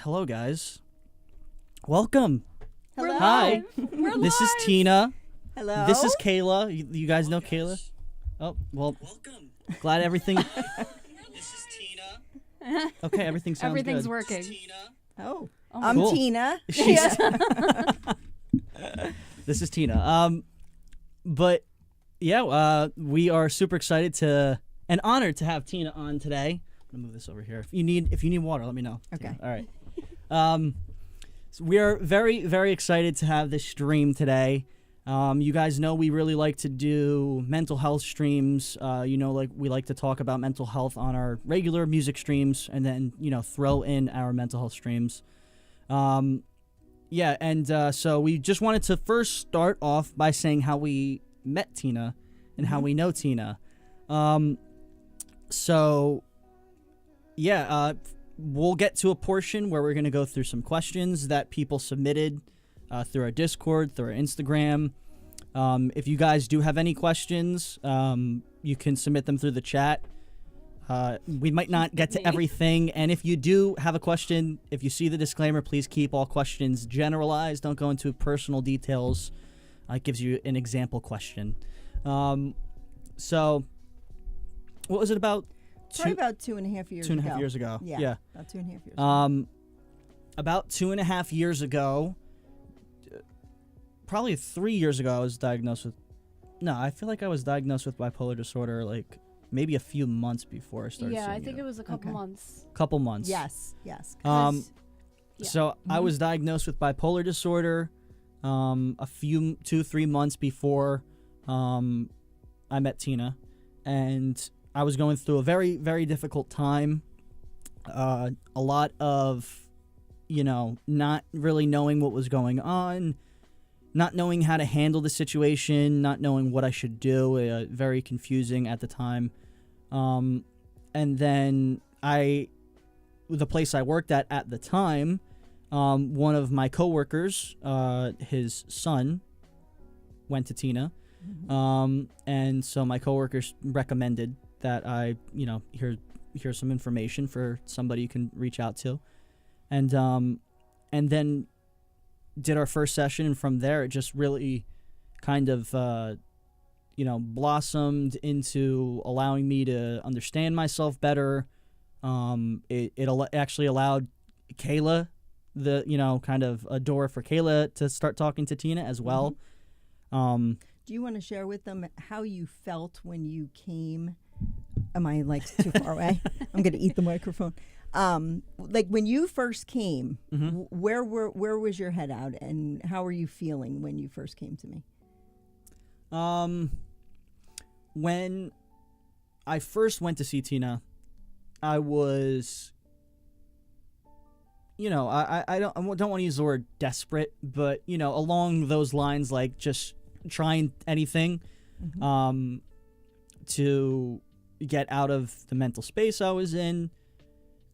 hello guys. Welcome. Hello. Hi. We're This is live. Tina. Hello. This is Kayla. You guys know Kayla? Oh, well. Welcome. Glad everything. This is Tina. Okay, everything sounds Everything's good. working. This is Tina. Oh, I'm Cool. Tina. She's This is Tina. But yeah, we are super excited and honored to have Tina on today. I'm gonna move this over here. If you need water, let me know. Okay. Tina. All right. So we are very, very excited to have this stream today. You guys know we really like to do mental health streams. Like we like to talk about mental health on our regular music streams, and then throw in our mental health streams. So we just wanted to first start off by saying how we met Tina and how we know Tina. We'll get to a portion where we're going to go through some questions that people submitted through our Discord, through our Instagram. If you guys do have any questions, you can submit them through the chat. We might not get to everything, and if you do have a question, if you see the disclaimer, please keep all questions generalized. Don't go into personal details. It gives you an example question. So, what was it about? Probably about 2.5 years ago. 2.5 years ago. Yeah. About 2.5 years ago. About 2.5 years ago, probably 3 years ago, I was diagnosed with. No, I feel like I was diagnosed with bipolar disorder like maybe a few months before I started. Yeah, seeing I think you. it was a couple Okay. months. Couple months. Yes. Yeah. So I was diagnosed with bipolar disorder a few 2-3 months before I met Tina, and I was going through a very, very difficult time. A lot of, not really knowing what was going on, not knowing how to handle the situation, not knowing what I should do. Very confusing at the time. And then the place I worked at the time, one of my coworkers, his son, went to Tina. And so my coworkers recommended that I, here's some information for somebody you can reach out to. And then did our first session, and from there it just really kind of, blossomed into allowing me to understand myself better. It actually allowed Kayla, kind of a door for Kayla to start talking to Tina as well. Do you want to share with them how you felt when you came? Am I too far away? I'm going to eat the microphone. When you first came, where was your head out, and how were you feeling when you first came to me? When I first went to see Tina, I was, I don't want to use the word desperate, but along those lines, like just trying anything, to get out of the mental space I was in,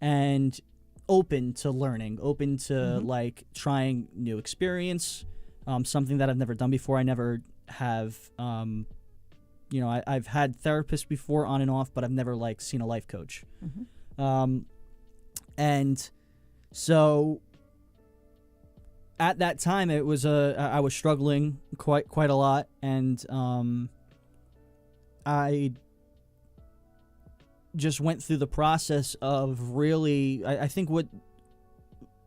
and open to learning, open to trying new experience, something that I've never done before. I never have, I've had therapists before on and off, but I've never seen a life coach. And so at that time it was I was struggling quite a lot, and I just went through the process of really, I think what,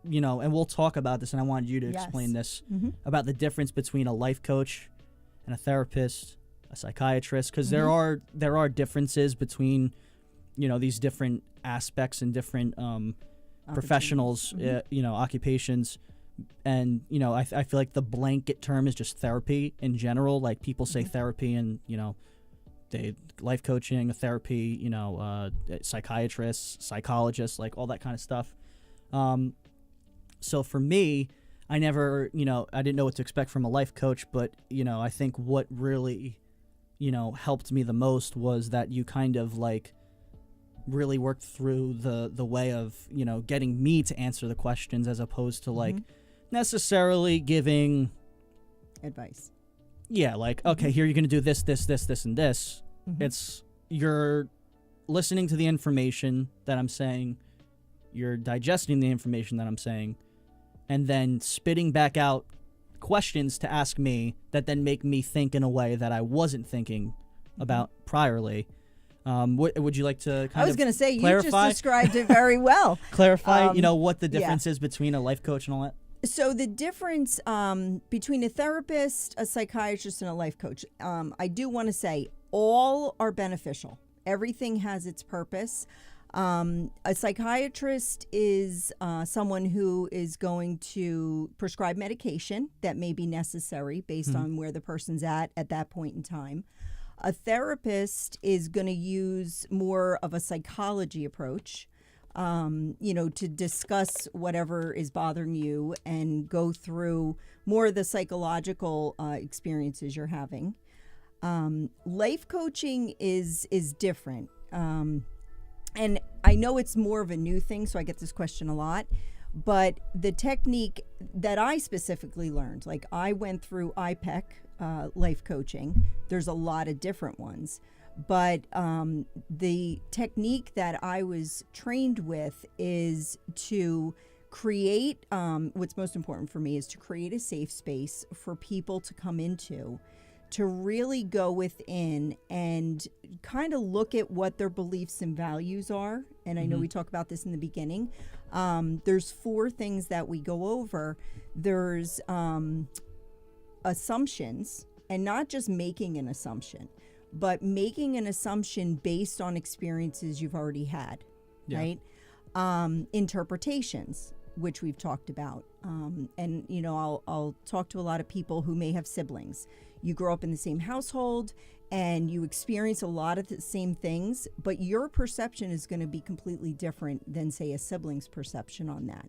and we'll talk about this, and I wanted you to explain this, about the difference between a life coach and a therapist, a psychiatrist, because there are differences between, these different aspects and different professionals, occupations. And, I feel like the blanket term is just therapy in general. Like people say therapy and, they life coaching, therapy, psychiatrists, psychologists, like all that kind of stuff. So for me, I never, I didn't know what to expect from a life coach, but, I think what really, helped me the most was that you kind of really worked through the way of, getting me to answer the questions, as opposed to necessarily giving advice. Yeah, okay, here you're going to do this, this, and this. It's you're listening to the information that I'm saying, you're digesting the information that I'm saying, and then spitting back out questions to ask me that then make me think in a way that I wasn't thinking about priorly. What would you like to I was going to say, clarify? You just described it very well. Clarify, what the difference is between a life coach and all that? So the difference between a therapist, a psychiatrist, and a life coach, I do want to say all are beneficial. Everything has its purpose. A psychiatrist is someone who is going to prescribe medication that may be necessary based on where the person's at that point in time. A therapist is going to use more of a psychology approach, to discuss whatever is bothering you and go through more of the psychological experiences you're having. Life coaching is different. And I know it's more of a new thing, so I get this question a lot. But the technique that I specifically learned, like I went through IPEC, life coaching. There's a lot of different ones. But the technique that I was trained with is to create, what's most important for me is to create a safe space for people to come into, to really go within and kind of look at what their beliefs and values are. And I know we talk about this in the beginning. There's 4 things that we go over. There's assumptions, and not just making an assumption, but making an assumption based on experiences you've already had, right? Interpretations, which we've talked about. And, I'll talk to a lot of people who may have siblings. You grow up in the same household and you experience a lot of the same things, but your perception is going to be completely different than, say, a sibling's perception on that.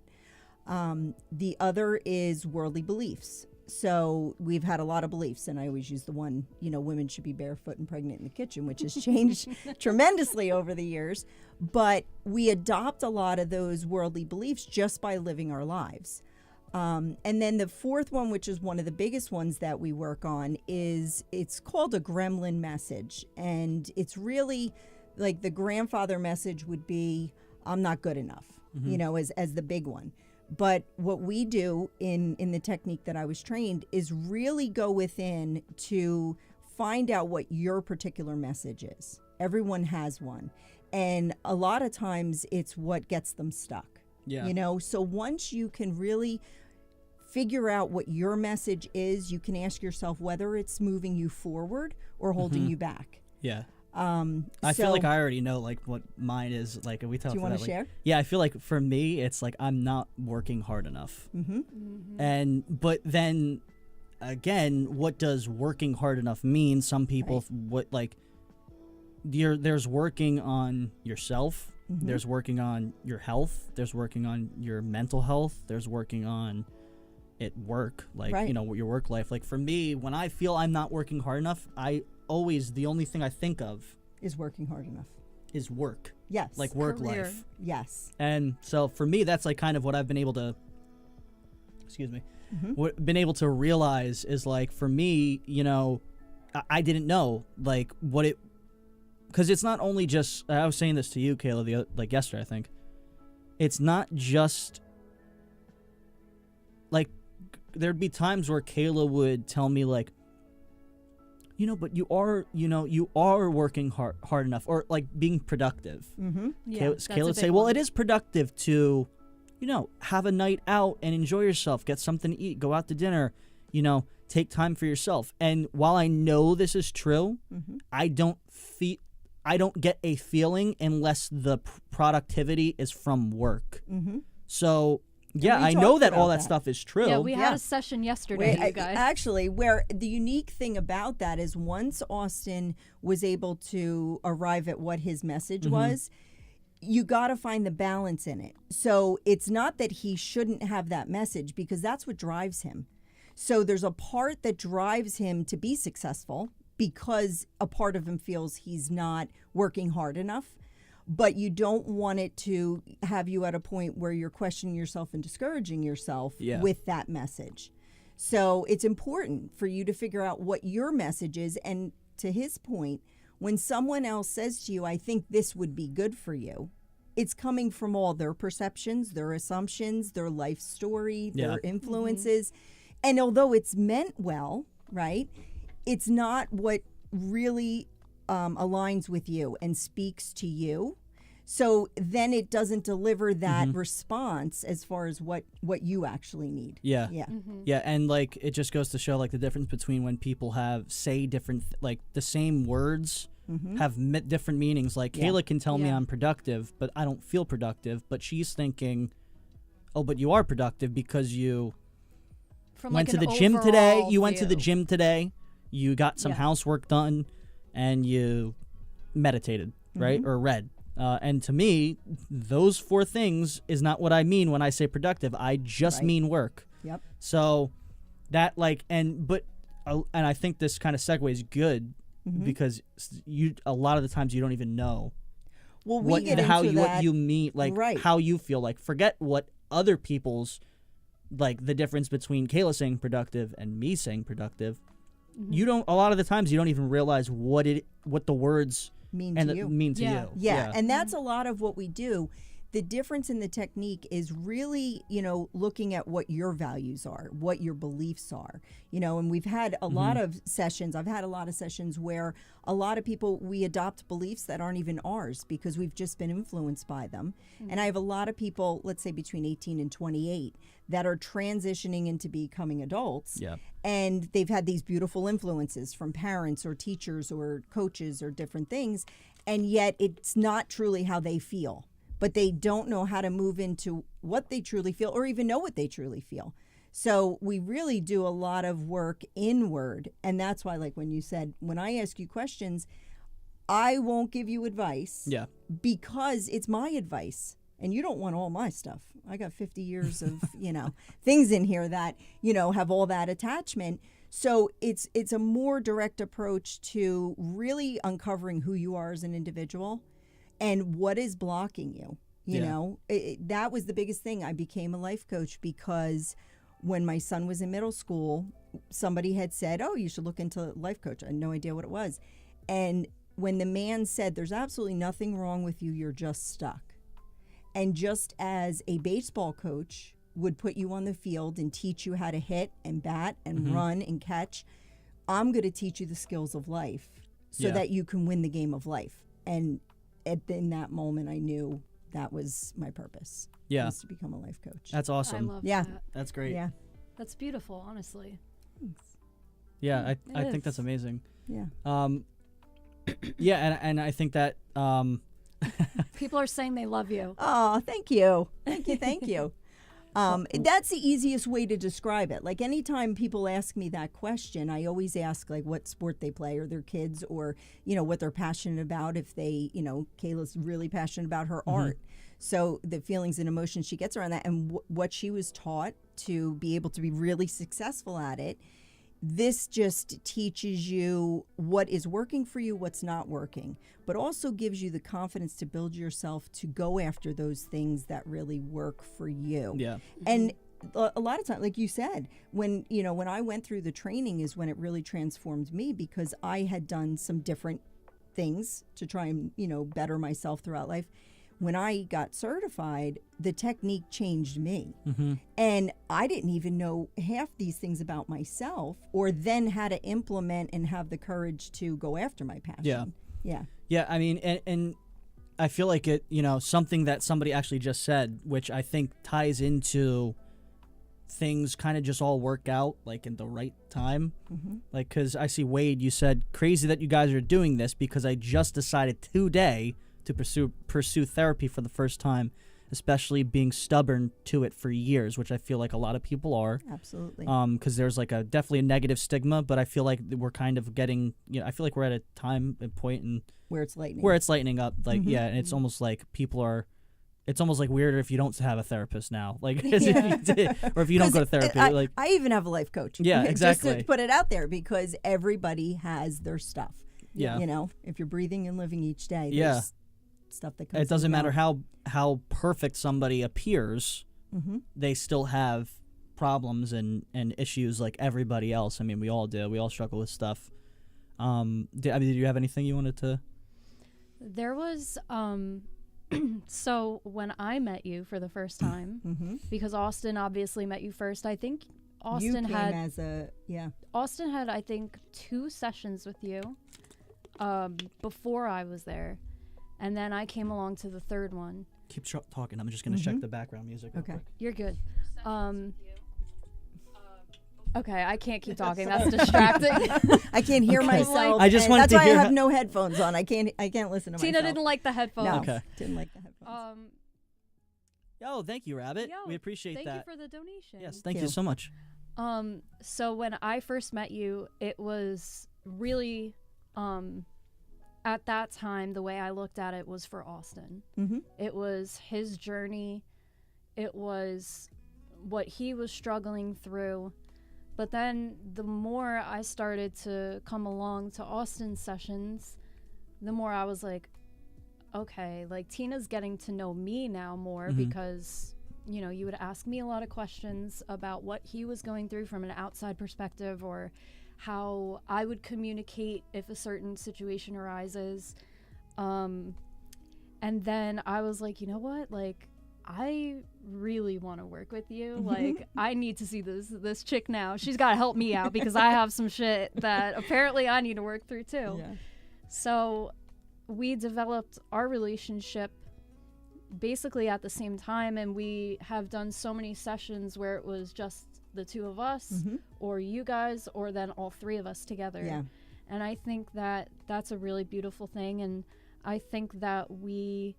The other is worldly beliefs. So we've had a lot of beliefs, and I always use the one, women should be barefoot and pregnant in the kitchen, which has changed tremendously over the years. But we adopt a lot of those worldly beliefs just by living our lives. And then the 4th one, which is one of the biggest ones that we work on, it's called a gremlin message. And it's really like the grandfather message would be, I'm not good enough, as the big one. But what we do in the technique that I was trained is really go within to find out what your particular message is. Everyone has one. And a lot of times it's what gets them stuck. Yeah. So once you can really figure out what your message is, you can ask yourself whether it's moving you forward or holding you back. Yeah. I feel like I already know what mine is. Like we talked. Do you want to share? Yeah, I feel like for me, it's like I'm not working hard enough. But then again, what does working hard enough mean? Some people there's working on yourself. There's working on your health. There's working on your mental health. There's working on at work, your work life. Like for me, when I feel I'm not working hard enough, the only thing I think of is working hard enough. Is work. Yes. Like work Career. life. Yes. And so for me, that's like kind of what I've been able to, what been able to realize is like for me, I didn't know like what it, because it's not only just, I was saying this to you, Kayla, yesterday, I think. It's not just like, there'd be times where Kayla would tell me like, but you are working hard enough, or like being productive. Yeah, Kayla would say, well, it is productive to, have a night out and enjoy yourself, get something to eat, go out to dinner, take time for yourself. And while I know this is true, I don't get a feeling unless the productivity is from work. So yeah, I know that all that stuff is true. Yeah, we had a session yesterday, you guys. Actually, where the unique thing about that is once Austin was able to arrive at what his message was, you got to find the balance in it. So it's not that he shouldn't have that message, because that's what drives him. So there's a part that drives him to be successful because a part of him feels he's not working hard enough. But you don't want it to have you at a point where you're questioning yourself and discouraging yourself with that message. So it's important for you to figure out what your message is. And to his point, when someone else says to you, I think this would be good for you, it's coming from all their perceptions, their assumptions, their life story, their influences. And although it's meant well, right, it's not what really aligns with you and speaks to you. So then it doesn't deliver that response as far as what you actually need. Yeah. Yeah. Yeah, and like it just goes to show like the difference between when people say different like the same words have different meanings. Like Kayla can tell me I'm productive, but I don't feel productive, but she's thinking, "Oh, but you are productive because you went to the gym today. You went to the gym today. You got some housework done and you meditated, right? Or read." And to me, those 4 things is not what I mean when I say productive. I just mean work. Yep. So that and I think this kind of segues good because a lot of the times you don't even know what you mean, like how you feel. Like forget what other people's like the difference between Kayla saying productive and me saying productive. You don't. A lot of the times you don't even realize what the words mean to you. Yeah, and that's a lot of what we do. The difference in the technique is really, looking at what your values are, what your beliefs are, and we've had a lot of sessions. I've had a lot of sessions where a lot of people, we adopt beliefs that aren't even ours because we've just been influenced by them. And I have a lot of people, let's say between 18 and 28, that are transitioning into becoming adults. Yeah. And they've had these beautiful influences from parents or teachers or coaches or different things. And yet it's not truly how they feel. But they don't know how to move into what they truly feel or even know what they truly feel. So we really do a lot of work inward. And that's why, like when you said, when I ask you questions, I won't give you advice because it's my advice. And you don't want all my stuff. I got 50 years of, things in here that, have all that attachment. So it's a more direct approach to really uncovering who you are as an individual. And what is blocking you? That was the biggest thing. I became a life coach because when my son was in middle school, somebody had said, "Oh, you should look into life coach." I had no idea what it was. And when the man said, "There's absolutely nothing wrong with you, you're just stuck." And just as a baseball coach would put you on the field and teach you how to hit and bat and run and catch, I'm going to teach you the skills of life so that you can win the game of life. And in that moment, I knew that was my purpose. Yeah. Was to become a life coach. That's awesome. I love that. That's great. Yeah. That's beautiful, honestly. Thanks. Yeah, I think that's amazing. Yeah. Yeah, and I think that people are saying they love you. Oh, thank you. Thank you. That's the easiest way to describe it. Like anytime people ask me that question, I always ask like what sport they play or their kids or, what they're passionate about. If they, Kayla's really passionate about her art. So the feelings and emotions she gets around that and what she was taught to be able to be really successful at it. This just teaches you what is working for you, what's not working, but also gives you the confidence to build yourself to go after those things that really work for you. Yeah. And a lot of times, like you said, when I went through the training is when it really transformed me because I had done some different things to try and, better myself throughout life. When I got certified, the technique changed me. And I didn't even know half these things about myself or then how to implement and have the courage to go after my passion. Yeah. I mean, and I feel like it, something that somebody actually just said, which I think ties into things kind of just all work out like in the right time. Like, because I see Wade, you said, crazy that you guys are doing this because I just decided today to pursue therapy for the first time, especially being stubborn to it for years, which I feel like a lot of people are. Absolutely. Because there's like definitely a negative stigma, but I feel like we're kind of getting, I feel like we're at a time and point and where it's lightening up. Like, and it's almost like it's almost like weirder if you don't have a therapist now, like as if you did, or if you don't go to therapy. I even have a life coach. Yeah, exactly. Just to put it out there because everybody has their stuff. Yeah. If you're breathing and living each day, there's stuff that comes. It doesn't matter how perfect somebody appears, they still have problems and issues like everybody else. I mean, we all do. We all struggle with stuff. Did you have anything you wanted to? There was So when I met you for the first time, because Austin obviously met you first, I think Austin had I think 2 sessions with you before I was there, and then I came along to the 3rd one. Keep talking. I'm just gonna check the background music. Real quick. You're good. Okay, I can't keep talking. That's distracting. I can't hear myself. I just wanted that's to why hear I have no headphones on. I can't listen to Tina myself. didn't like the headphones. No, Okay. didn't like the headphones. Yo, thank you, Rabbit. We appreciate that. Thank you for the donation. Yes, thank you so much. So when I first met you, it was really, at that time, the way I looked at it was for Austin. It was his journey. It was what he was struggling through. But then the more I started to come along to Austin's sessions, the more I was like, okay, like Tina's getting to know me now more because, you know, you would ask me a lot of questions about what he was going through from an outside perspective, or how I would communicate if a certain situation arises. And then I was like, you know what, like, I really want to work with you. Like, I need to see this chick now. She's got to help me out because I have some shit that apparently I need to work through too. Yeah. So we developed our relationship basically at the same time, and we have done so many sessions where it was just the 2 of us, or you guys, or then all 3 of us together. Yeah. And I think that that's a really beautiful thing, and I think that we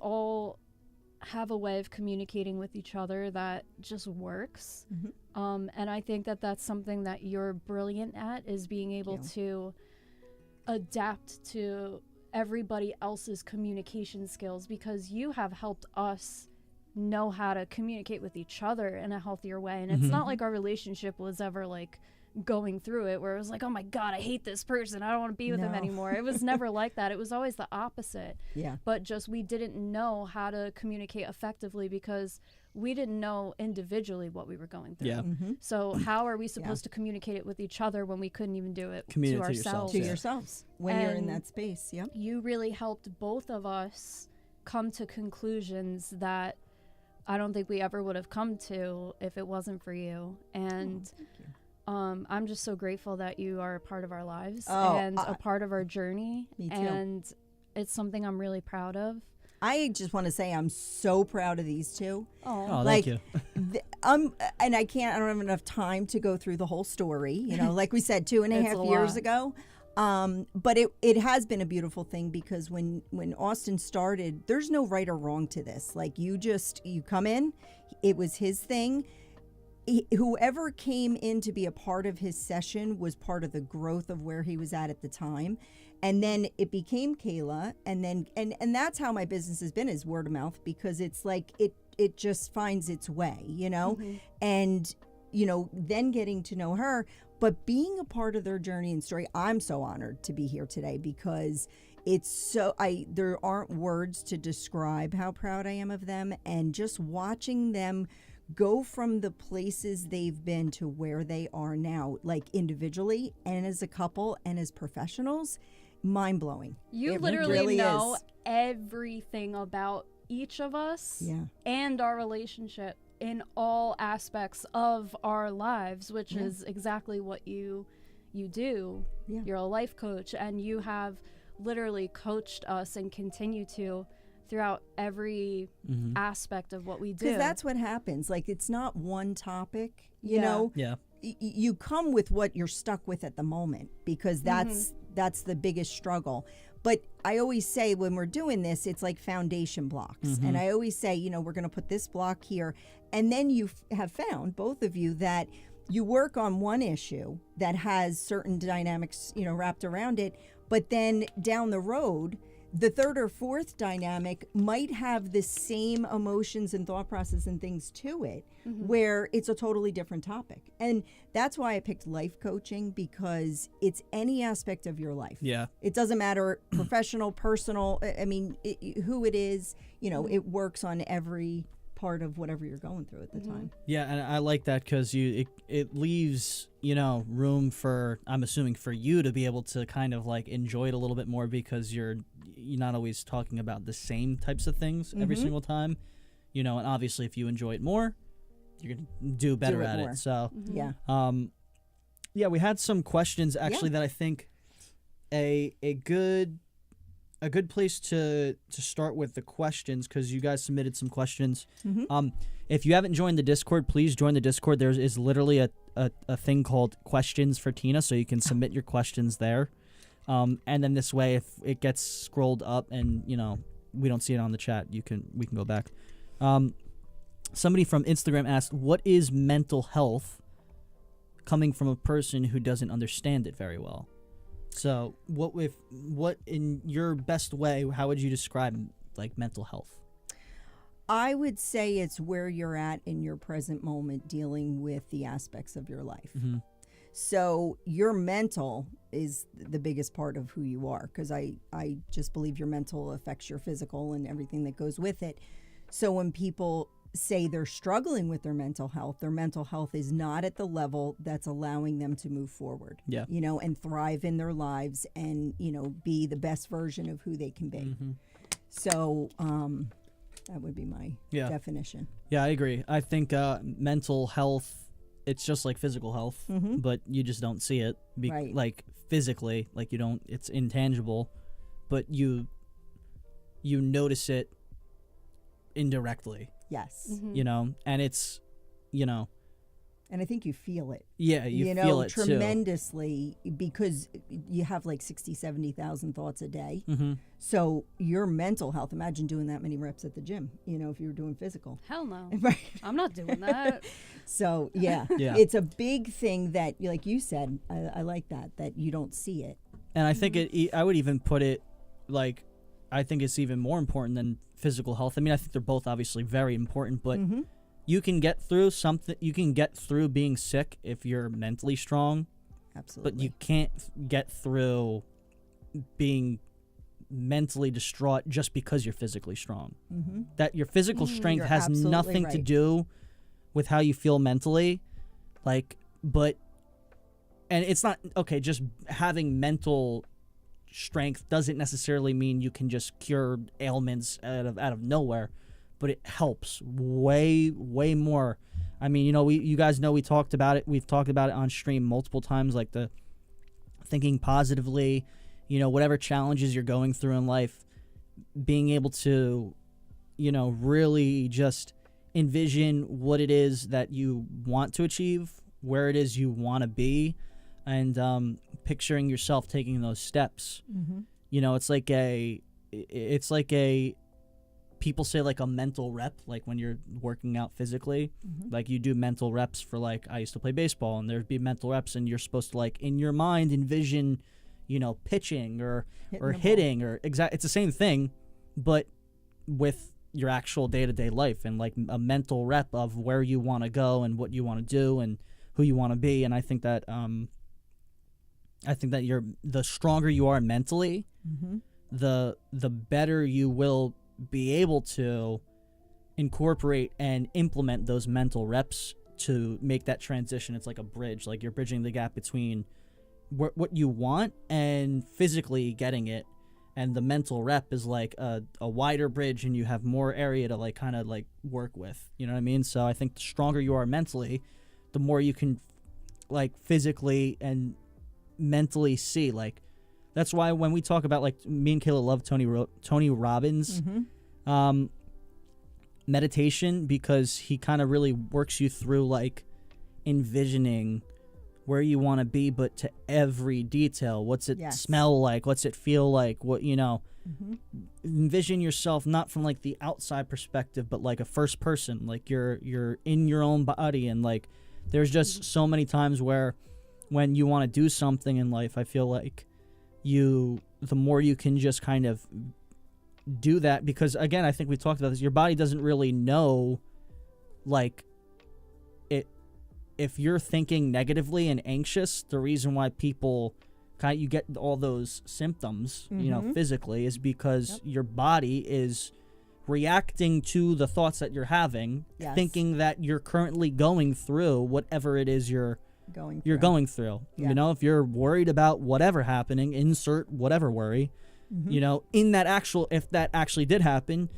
all have a way of communicating with each other that just works. And I think that that's something that you're brilliant at, is being able to adapt to everybody else's communication skills, because you have helped us know how to communicate with each other in a healthier way. And it's not like our relationship was ever like going through it where it was like, oh my God, I hate this person, I don't want to be with him anymore. It was never like that. It was always the opposite. Yeah. But just we didn't know how to communicate effectively because we didn't know individually what we were going through. Yeah. So how are we supposed to communicate it with each other when we couldn't even do it to ourselves? To yourselves when you're in that space. Yeah. You really helped both of us come to conclusions that I don't think we ever would have come to if it wasn't for you. And thank you. I'm just so grateful that you are a part of our lives and a part of our journey. Me too. And it's something I'm really proud of. I just want to say I'm so proud of these 2. Oh, like, thank you. And I don't have enough time to go through the whole story. You know, like we said, 2.5 years ago. But it has been a beautiful thing, because when Austin started, there's no right or wrong to this. Like, you come in, it was his thing. Whoever came in to be a part of his session was part of the growth of where he was at the time. And then it became Kayla, and then and that's how my business has been, is word of mouth, because it's like it just finds its way, you know. And you know, then getting to know her, but being a part of their journey and story. I'm so honored to be here today, because it's so there aren't words to describe how proud I am of them, and just watching them go from the places they've been to where they are now, like individually and as a couple and as professionals. Mind-blowing. You literally really know everything about each of us and our relationship in all aspects of our lives, which is exactly what you do. You're a life coach, and you have literally coached us and continue to throughout every aspect of what we do. Because that's what happens. Like, it's not one topic, you know? Yeah. You come with what you're stuck with at the moment, because that's the biggest struggle. But I always say, when we're doing this, it's like foundation blocks. And I always say, you know, we're going to put this block here. And then you have found, both of you, that you work on one issue that has certain dynamics, you know, wrapped around it. But then down the road, the 3rd or 4th dynamic might have the same emotions and thought process and things to it, where it's a totally different topic. And that's why I picked life coaching, because it's any aspect of your life. Yeah. It doesn't matter, professional, personal. I mean, who it is, you know, it works on every part of whatever you're going through at the time. Yeah, and I like that, because it leaves, you know, room for, I'm assuming, for you to be able to kind of like enjoy it a little bit more, because you're you're not always talking about the same types of things every single time, and obviously if you enjoy it more, you're going to do better at it. So, yeah, we had some questions actually that I think a good place to start with the questions, because you guys submitted some questions. If you haven't joined the Discord, please join the Discord. There is literally a thing called Questions for Tina, so you can submit your questions there. And then this way, if it gets scrolled up and we don't see it on the chat, we can go back. Somebody from Instagram asked, "What is mental health?" Coming from a person who doesn't understand it very well. So, what in your best way, how would you describe like mental health? I would say it's where you're at in your present moment dealing with the aspects of your life. So your mental is the biggest part of who you are, because I just believe your mental affects your physical and everything that goes with it. So when people say they're struggling with their mental health is not at the level that's allowing them to move forward, and thrive in their lives and, be the best version of who they can be. So that would be my definition. Yeah, I agree. I think mental health, it's just like physical health, but you just don't see it like physically, like you don't, it's intangible, but you notice it indirectly. Yes. And it's, and I think you feel it. Yeah, you feel it tremendously too. Because you have like 60, 70,000 thoughts a day. So your mental health, imagine doing that many reps at the gym, if you were doing physical. Hell no. I'm not doing that. So, yeah, it's a big thing that, like you said, I like that you don't see it. And I think I would even put it like, I think it's even more important than physical health. I mean, I think they're both obviously very important, but you can get through something. You can get through being sick if you're mentally strong. Absolutely. But you can't get through being mentally distraught just because you're physically strong. That your physical strength has nothing to do with how you feel mentally. And it's not, just having mental strength doesn't necessarily mean you can just cure ailments out of nowhere, but it helps way more. I mean, you guys know we talked about it. We've talked about it on stream multiple times, like the thinking positively, whatever challenges you're going through in life, being able to, really just envision what it is that you want to achieve, where it is you want to be, and picturing yourself taking those steps. It's like a people say like a mental rep, like when you're working out physically, like you do mental reps for, like, I used to play baseball, and there'd be mental reps, and you're supposed to, like, in your mind envision, pitching or hitting or it's the same thing, but with your actual day-to-day life, and like a mental rep of where you want to go and what you want to do and who you want to be. And I think that you're the stronger you are mentally, the better you will be able to incorporate and implement those mental reps to make that transition. It's like a bridge, like you're bridging the gap between what you want and physically getting it, and the mental rep is like a wider bridge, and you have more area to like kind of like work with, you know what I mean? So I think the stronger you are mentally, the more you can like physically and mentally see. Like that's why when we talk about, like, me and Kayla love Tony Robbins meditation, because he kind of really works you through like envisioning where you want to be, but to every detail. What's it smell like? What's it feel like? What, envision yourself not from like the outside perspective, but like a first person, like you're in your own body. And like there's just so many times where when you want to do something in life, I feel like the more you can just kind of do that, because again, I think we talked about this, your body doesn't really know, like, it. If you're thinking negatively and anxious, the reason why people you get all those symptoms, physically, is because your body is reacting to the thoughts that you're having, thinking that you're currently going through whatever it is you're going through. If you're worried about whatever happening, insert whatever worry, You know, in that if that actually did happen,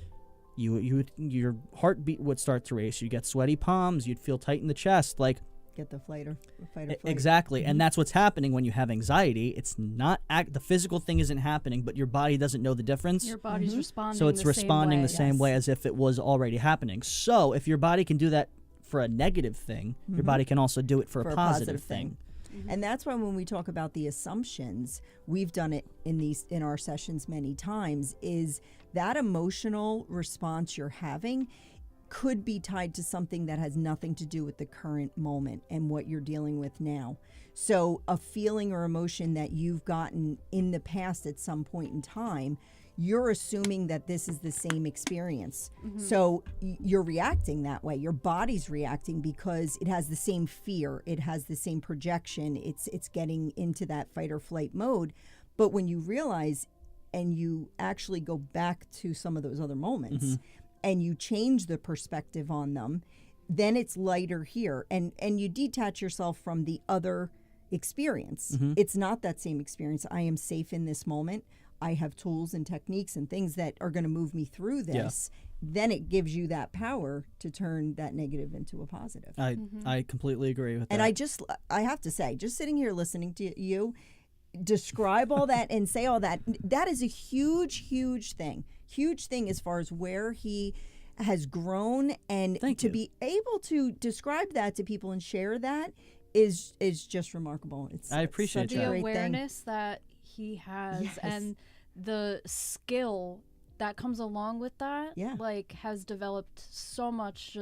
your heartbeat would start to race. You get sweaty palms. You'd feel tight in the chest, like. Get the fight or flight. Exactly. And that's what's happening when you have anxiety. It's not the physical thing isn't happening, but your body doesn't know the difference. Your body's responding. So it's responding the same way as if it was already happening. So if your body can do that for a negative thing, your body can also do it for a positive thing. And that's why when we talk about the assumptions, we've done it in our sessions many times, is that emotional response you're having could be tied to something that has nothing to do with the current moment and what you're dealing with now. So a feeling or emotion that you've gotten in the past at some point in time, you're assuming that this is the same experience. So you're reacting that way. Your body's reacting because it has the same fear. It has the same projection. It's getting into that fight or flight mode. But when you realize and you actually go back to some of those other moments, and you change the perspective on them, then it's lighter here. And you detach yourself from the other experience. It's not that same experience. I am safe in this moment. I have tools and techniques and things that are going to move me through this. Then it gives you that power to turn that negative into a positive. I completely agree with that. And I have to say, just sitting here listening to you describe all that and say all that, that is a huge thing as far as where he has grown, and to be able to describe that to people and share that is just remarkable. I appreciate the awareness that he has and the skill that comes along with that like has developed so much.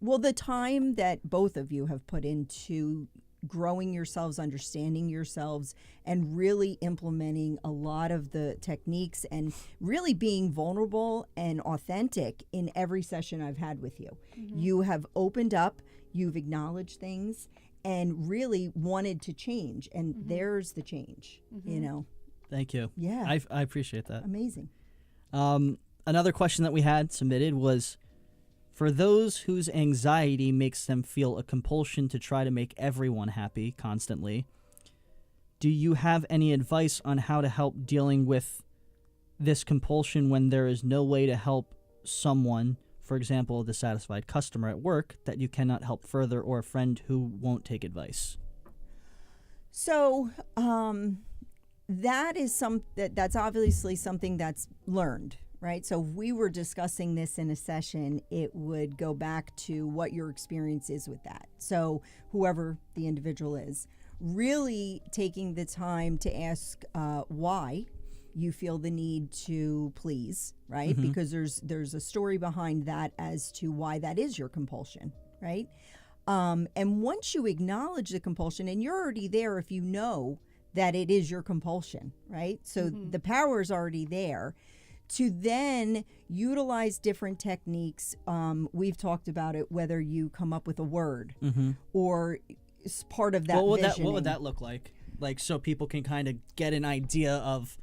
Well, the time that both of you have put into growing yourselves, understanding yourselves, and really implementing a lot of the techniques and really being vulnerable and authentic in every session I've had with you. You have opened up, you've acknowledged things, and really wanted to change. And there's the change, you know. Thank you. Yeah. I appreciate that. Amazing. Another question that we had submitted was, for those whose anxiety makes them feel a compulsion to try to make everyone happy constantly, do you have any advice on how to help dealing with this compulsion when there is no way to help someone, for example, a dissatisfied customer at work that you cannot help further, or a friend who won't take advice? So that's obviously something that's learned. Right? So if we were discussing this in a session, it would go back to what your experience is with that. So whoever the individual is, really taking the time to ask why you feel the need to please, right? Because there's a story behind that as to why that is your compulsion, right? And once you acknowledge the compulsion, and you're already there if you know that it is your compulsion, right? So the power is already there. To then utilize different techniques. We've talked about it, whether you come up with a word or part of that visioning. What would that look like? Like, so people can kind of get an idea of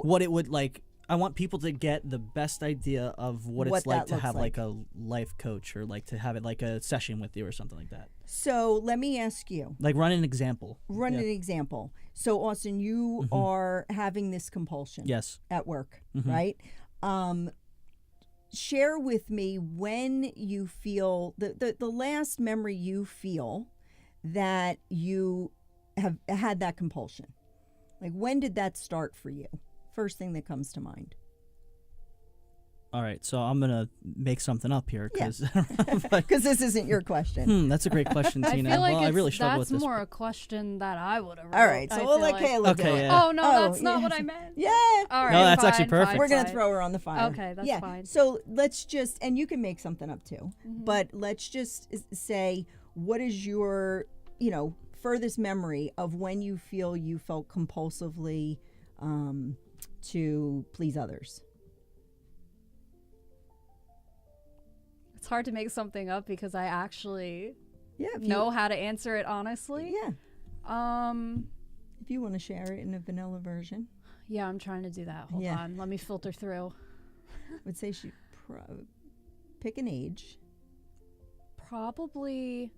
what it would like. I want people to get the best idea of what it's like to have like a life coach, or like to have it like a session with you or something like that. So let me ask you. Like, run an example. So Austin, you are having this compulsion at work, right? Share with me when you feel, the last memory you feel that you have had that compulsion. Like, when did that start for you? First thing that comes to mind. All right, so I'm going to make something up here because this isn't your question. That's a great question, Tina. I feel like I really struggle with this. That's more a question that I would have. All right, so we'll let Kayla do it. Oh, no, that's not what I meant. Yeah. All right. No, that's actually perfect. We're going to throw her on the fire. Okay, that's fine. So let's just, and you can make something up too, but let's just say, what is your, furthest memory of when you feel you felt compulsively to please others? It's hard to make something up because I actually know how to answer it honestly. Yeah. If you want to share it in a vanilla version. Yeah, I'm trying to do that. Hold on. Let me filter through. I would say she pick an age. Probably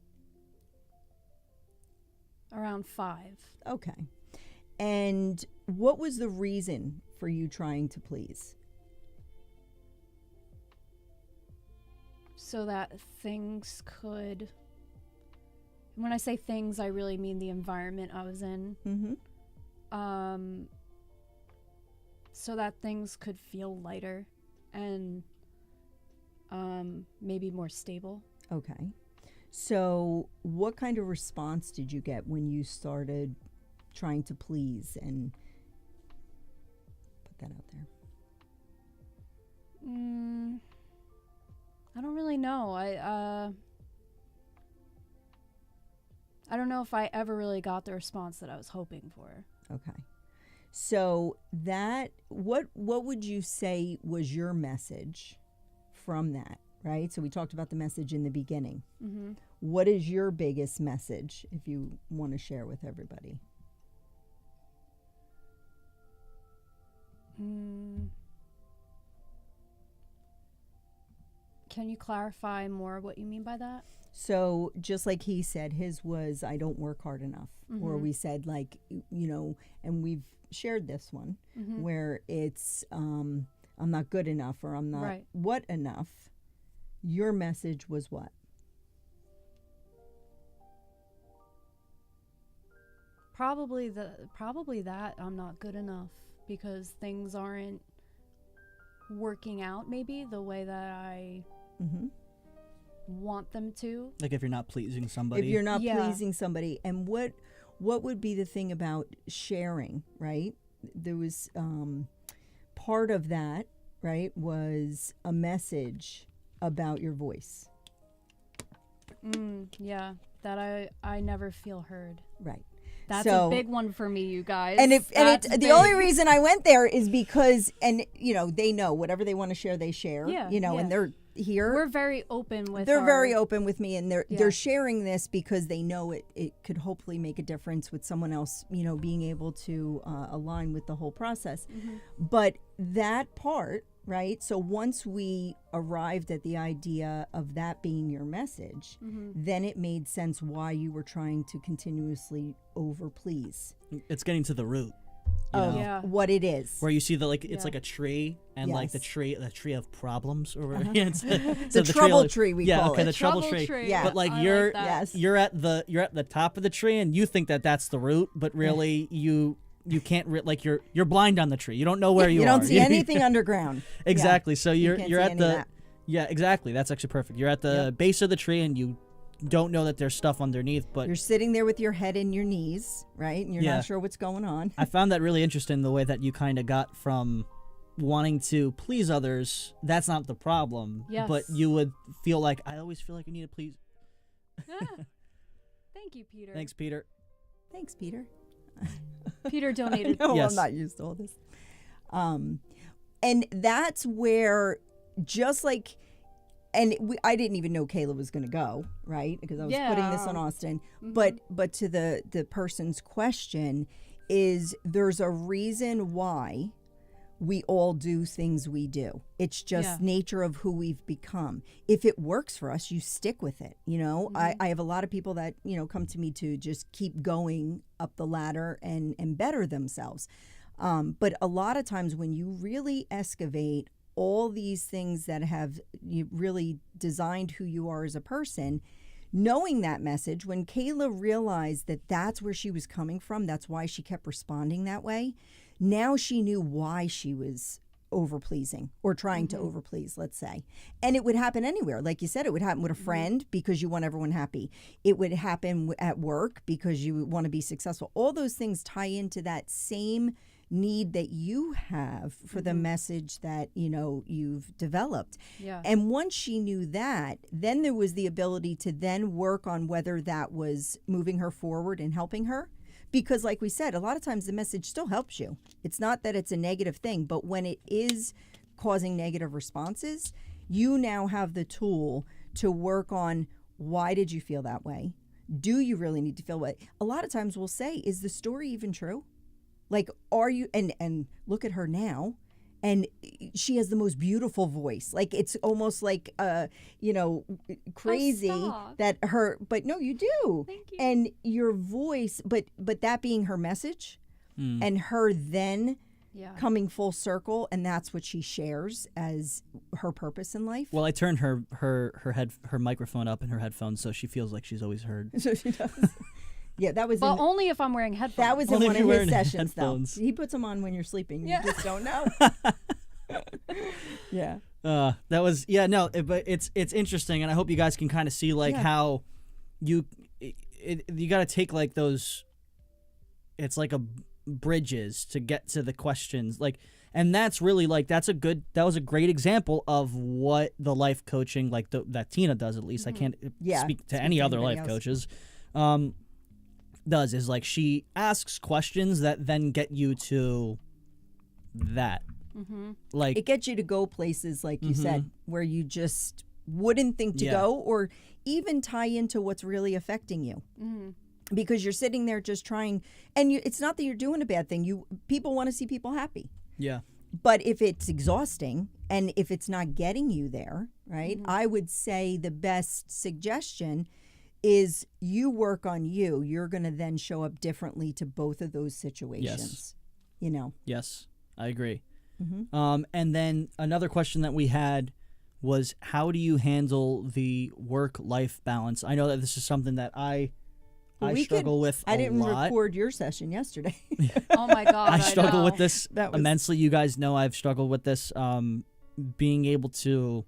around 5. Okay. And what was the reason for you trying to please? So that things could, when I say things, I really mean the environment I was in. Mm-hmm. So that things could feel lighter and maybe more stable. Okay. So what kind of response did you get when you started trying to please and put that out there? I don't really know. I don't know if I ever really got the response that I was hoping for. Okay. So that, what would you say was your message from that, right? So we talked about the message in the beginning. Mm-hmm. What is your biggest message, if you want to share with everybody? Can you clarify more what you mean by that? So just like he said, his was, I don't work hard enough. Mm-hmm. Or we said, like, you know, and we've shared this one, mm-hmm. where it's, I'm not good enough, or I'm not right. what enough. Your message was what? Probably that I'm not good enough because things aren't working out maybe the way that I Mm-hmm. want them to. Like if you're not pleasing somebody. If you're not pleasing somebody. And what would be the thing about sharing, right? There was part of that, right, was a message about your voice. Yeah, that I never feel heard. Right. That's a big one for me, you guys. And the only reason I went there is because, and you know, they know whatever they want to share, they share. Yeah, you know, yeah. and they're here. We're very open with. They're very open with me, and they're Yeah. they're sharing this because they know it could hopefully make a difference with someone else. You know, being able to align with the whole process. Mm-hmm. But that part, right? So once we arrived at the idea of that being your message, Mm-hmm. then it made sense why you were trying to continuously overplease. It's getting to the root. You Of know? Yeah. what it is. Where you see the it's Yeah. like a tree, and like the Yes. tree of problems, or Uh-huh. yeah, it's, The trouble tree, we call okay, it. the trouble Trouble tree. tree. Yeah. But like I you're that. Yes. you're at the top of the tree, and you think that that's the root, but really you can't like you're blind on the tree. You don't know where you are. You don't see anything underground. Exactly. So You you're can't you're see at any of the that. yeah, exactly. That's actually perfect. You're at the Yep. base of the tree, and you don't know that there's stuff underneath, but You're sitting there with your head in your knees, right? And you're Yeah. not sure what's going on. I found that really interesting, the way that you kind of got from wanting to please others. That's not the problem. Yes. But you would feel like, I always feel like I need to please. Thank you, Peter. Thanks, Peter. Thank Peter. Peter donated. No, Yes. I'm not used to all this. And that's where, just like, and I didn't even know Kayla was going to go, right? Because I was putting this on Austin. Mhm. But to the person's question is, there's a reason why we all do things we do. It's just nature of who we've become. If it works for us, you stick with it. You know, I have a lot of people that, you know, come to me to just keep going up the ladder and better themselves. But a lot of times when you really excavate all these things that have you really designed who you are as a person, knowing that message, when Kayla realized that that's where she was coming from, that's why she kept responding that way. Now she knew why she was overpleasing or trying to overplease, let's say. And it would happen anywhere. Like you said, it would happen with a friend because you want everyone happy. It would happen at work because you want to be successful. All those things tie into that same need that you have for the message that, you know, you've developed. Yeah. And once she knew that, then there was the ability to then work on whether that was moving her forward and helping her. Because like we said, a lot of times the message still helps you. It's not that it's a negative thing, but when it is causing negative responses, you now have the tool to work on, why did you feel that way? Do you really need to feel what? A lot of times we'll say, is the story even true? Like, are you, and look at her now, and she has the most beautiful voice. Like, it's almost like, you know, crazy stop. that her, but no, you do. Thank you. And your voice, but that being her message, and her then coming full circle, and that's what she shares as her purpose in life. Well, I turned her microphone up in her headphones, so she feels like she's always heard. So she does. Yeah, that was. But only if I'm wearing headphones. That was only in one of his sessions, headphones. though. He puts them on when you're sleeping. You just don't know. Yeah. That was but it's interesting, and I hope you guys can kind of see like how you got to take like those. It's like a bridges to get to the questions, like, and that's really like that was a great example of what the life coaching like that Tina does. At least I can't speak to any other life coaches. Does is like she asks questions that then get you to that. Like it gets you to go places, like you said, where you just wouldn't think to go, or even tie into what's really affecting you. Because you're sitting there just trying, and it's not that you're doing a bad thing. People want to see people happy. Yeah. But if it's exhausting and if it's not getting you there, right, I would say the best suggestion is you work on you. You're going to then show up differently to both of those situations. Yes. Yes, I agree. And then another question that we had was, how do you handle the work-life balance? I know that this is something that I struggle with a lot. I didn't record your session yesterday. Oh, my God. I struggle with this immensely. You guys know I've struggled with this. Being able to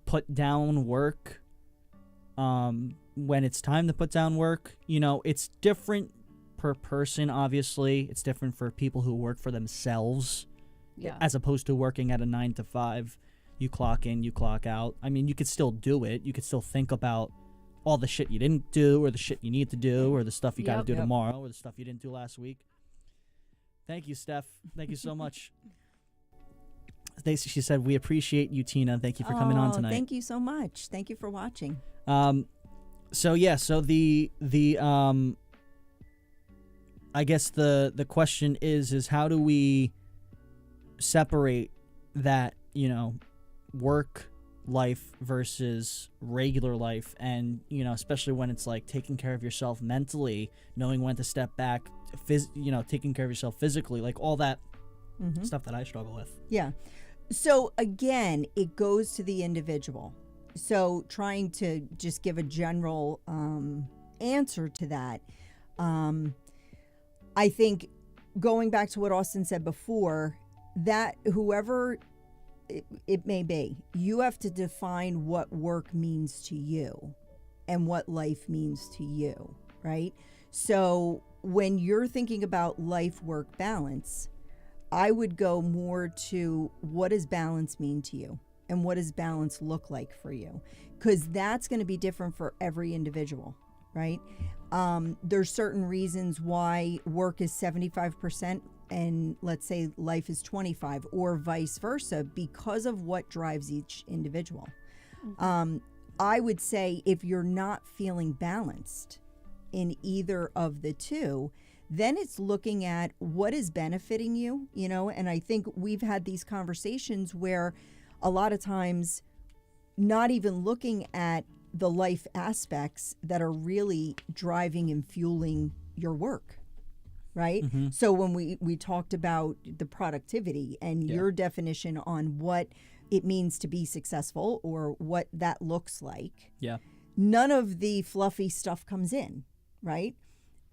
put down work when it's time to put down work. It's different per person, obviously. It's different for people who work for themselves as opposed to working at a 9 to 5. You clock in, you clock out. I mean, you could still do it. You could still think about all the shit you didn't do, or the shit you need to do, or the stuff you got to do tomorrow, or the stuff you didn't do last week. Thank you, Steph. Thank you so much. She said, we appreciate you, Tina. Thank you for coming on tonight. Thank you so much. Thank you for watching. So the I guess the question is how do we separate that, work life versus regular life, and especially when it's like taking care of yourself mentally, knowing when to step back, taking care of yourself physically, like all that stuff that I struggle with. Yeah. So again, it goes to the individual. So trying to just give a general answer to that, I think going back to what Austin said before, that whoever it may be, you have to define what work means to you and what life means to you, right? So when you're thinking about life-work balance, I would go more to what does balance mean to you and what does balance look like for you? Because that's going to be different for every individual, right? There's certain reasons why work is 75% and let's say life is 25, or vice versa, because of what drives each individual. I would say if you're not feeling balanced in either of the two, then it's looking at what is benefiting you, and I think we've had these conversations where a lot of times not even looking at the life aspects that are really driving and fueling your work, right? So when we talked about the productivity and your definition on what it means to be successful or what that looks like, none of the fluffy stuff comes in, right?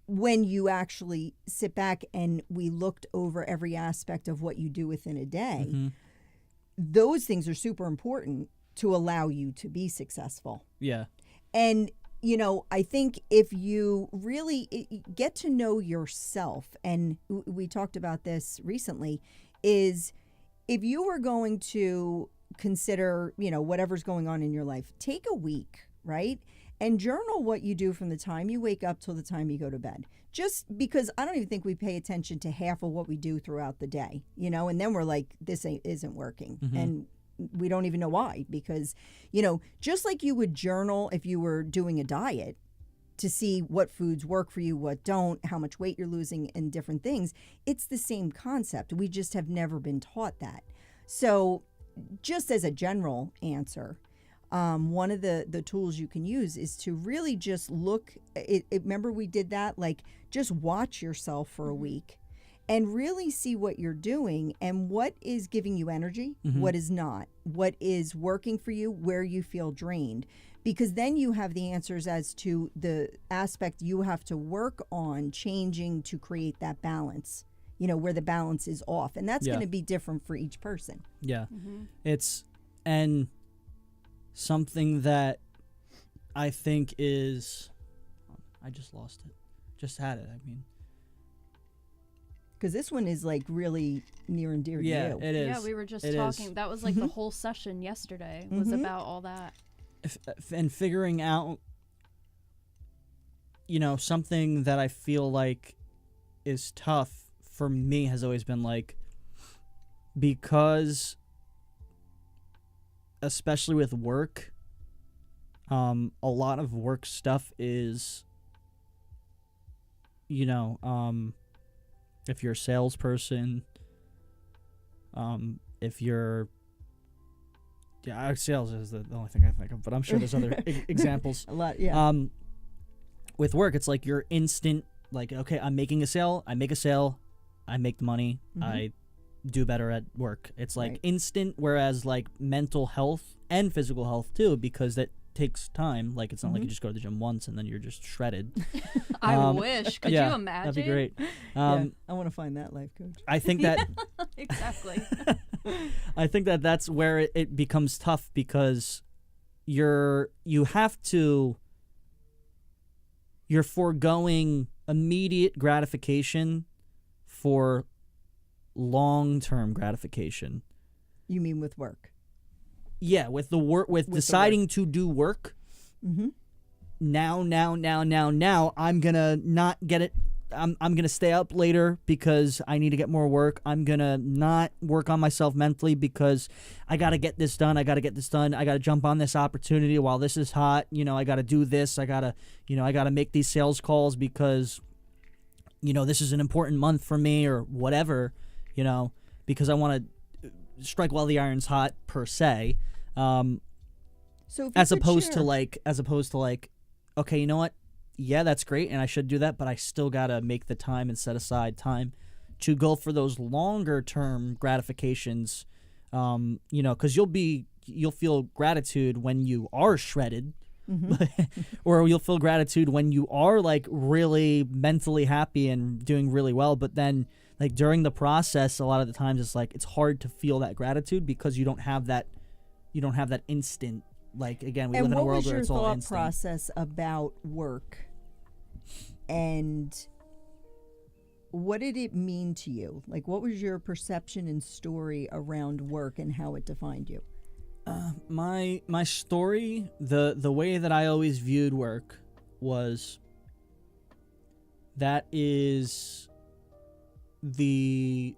When you actually sit back and we looked over every aspect of what you do within a day, those things are super important to allow you to be successful. Yeah. And, I think if you really get to know yourself, and we talked about this recently, is if you were going to consider, whatever's going on in your life, take a week, right? And journal what you do from the time you wake up till the time you go to bed. Just because I don't even think we pay attention to half of what we do throughout the day, and then we're like, this isn't working. And we don't even know why, because, just like you would journal if you were doing a diet to see what foods work for you, what don't, how much weight you're losing, and different things, it's the same concept. We just have never been taught that. So just as a general answer, one of the tools you can use is to really just look, remember we did that, like just watch yourself for a week and really see what you're doing and what is giving you energy, what is not, what is working for you, where you feel drained. Because then you have the answers as to the aspect you have to work on changing to create that balance, you know, where the balance is off. And that's going to be different for each person. Yeah. It's, and something that I think is, I just lost it. Just had it, I mean. Because this one is like really near and dear to you. Yeah, it is. Yeah, we were just talking. That was like the whole session yesterday was about all that. And figuring out, you know, something that I feel like is tough for me has always been like, because especially with work, a lot of work stuff is, you know, if you're a salesperson, if you're, yeah, sales is the only thing I think of, but I'm sure there's other examples. A lot, yeah. With work, it's like you're instant, like, okay, I'm making a sale, I make a sale, I make the money, I do better at work. It's like instant, whereas like mental health and physical health too, because that takes time. Like, it's not like you just go to the gym once and then you're just shredded. I wish. Could you imagine? That'd be great. I want to find that life coach. I think that exactly. I think that that's where it becomes tough, because you're foregoing immediate gratification for long-term gratification. You mean with work? Yeah, with the work, with deciding to do work. Now, I'm gonna not get it. I'm gonna stay up later because I need to get more work. I'm gonna not work on myself mentally because I gotta get this done. I gotta jump on this opportunity while this is hot. You know, I gotta do this. I gotta make these sales calls because, you know, this is an important month for me or whatever. You know, because I want to strike while the iron's hot, per se. So as opposed to like, okay, you know what? Yeah, that's great, and I should do that, but I still gotta make the time and set aside time to go for those longer term gratifications. You know, because you'll feel gratitude when you are shredded, or you'll feel gratitude when you are like really mentally happy and doing really well. But then, like during the process, a lot of the times it's like it's hard to feel that gratitude because you don't have that instant. Like, again, we live in a world where it's all instant. And what was your thought process about work? And what did it mean to you? Like, what was your perception and story around work and how it defined you? My story, the way that I always viewed work was that is the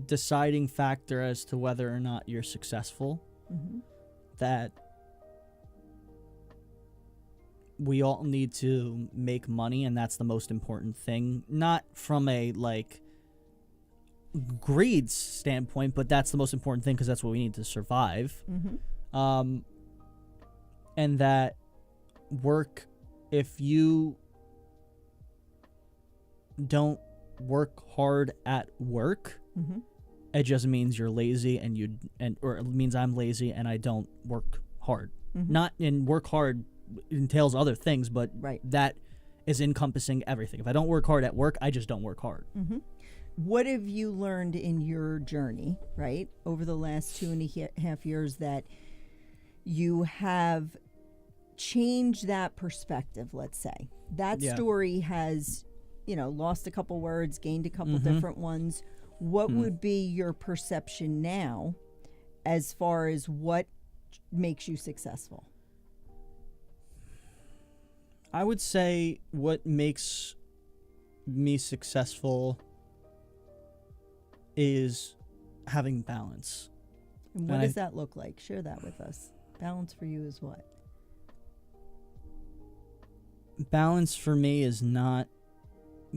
deciding factor as to whether or not you're successful. That we all need to make money, and that's the most important thing. Not from a like greed standpoint, but that's the most important thing because that's what we need to survive. And that work, if you don't work hard at work, it just means you're lazy, or it means I'm lazy and I don't work hard. Not in work hard entails other things, but that is encompassing everything. If I don't work hard at work, I just don't work hard. What have you learned in your journey, right, over the last 2.5 years that you have changed that perspective, let's say? That story has, you know, lost a couple words, gained a couple different ones. What would be your perception now as far as what makes you successful? I would say what makes me successful is having balance. And what does that look like? Share that with us. Balance for you is what? Balance for me is not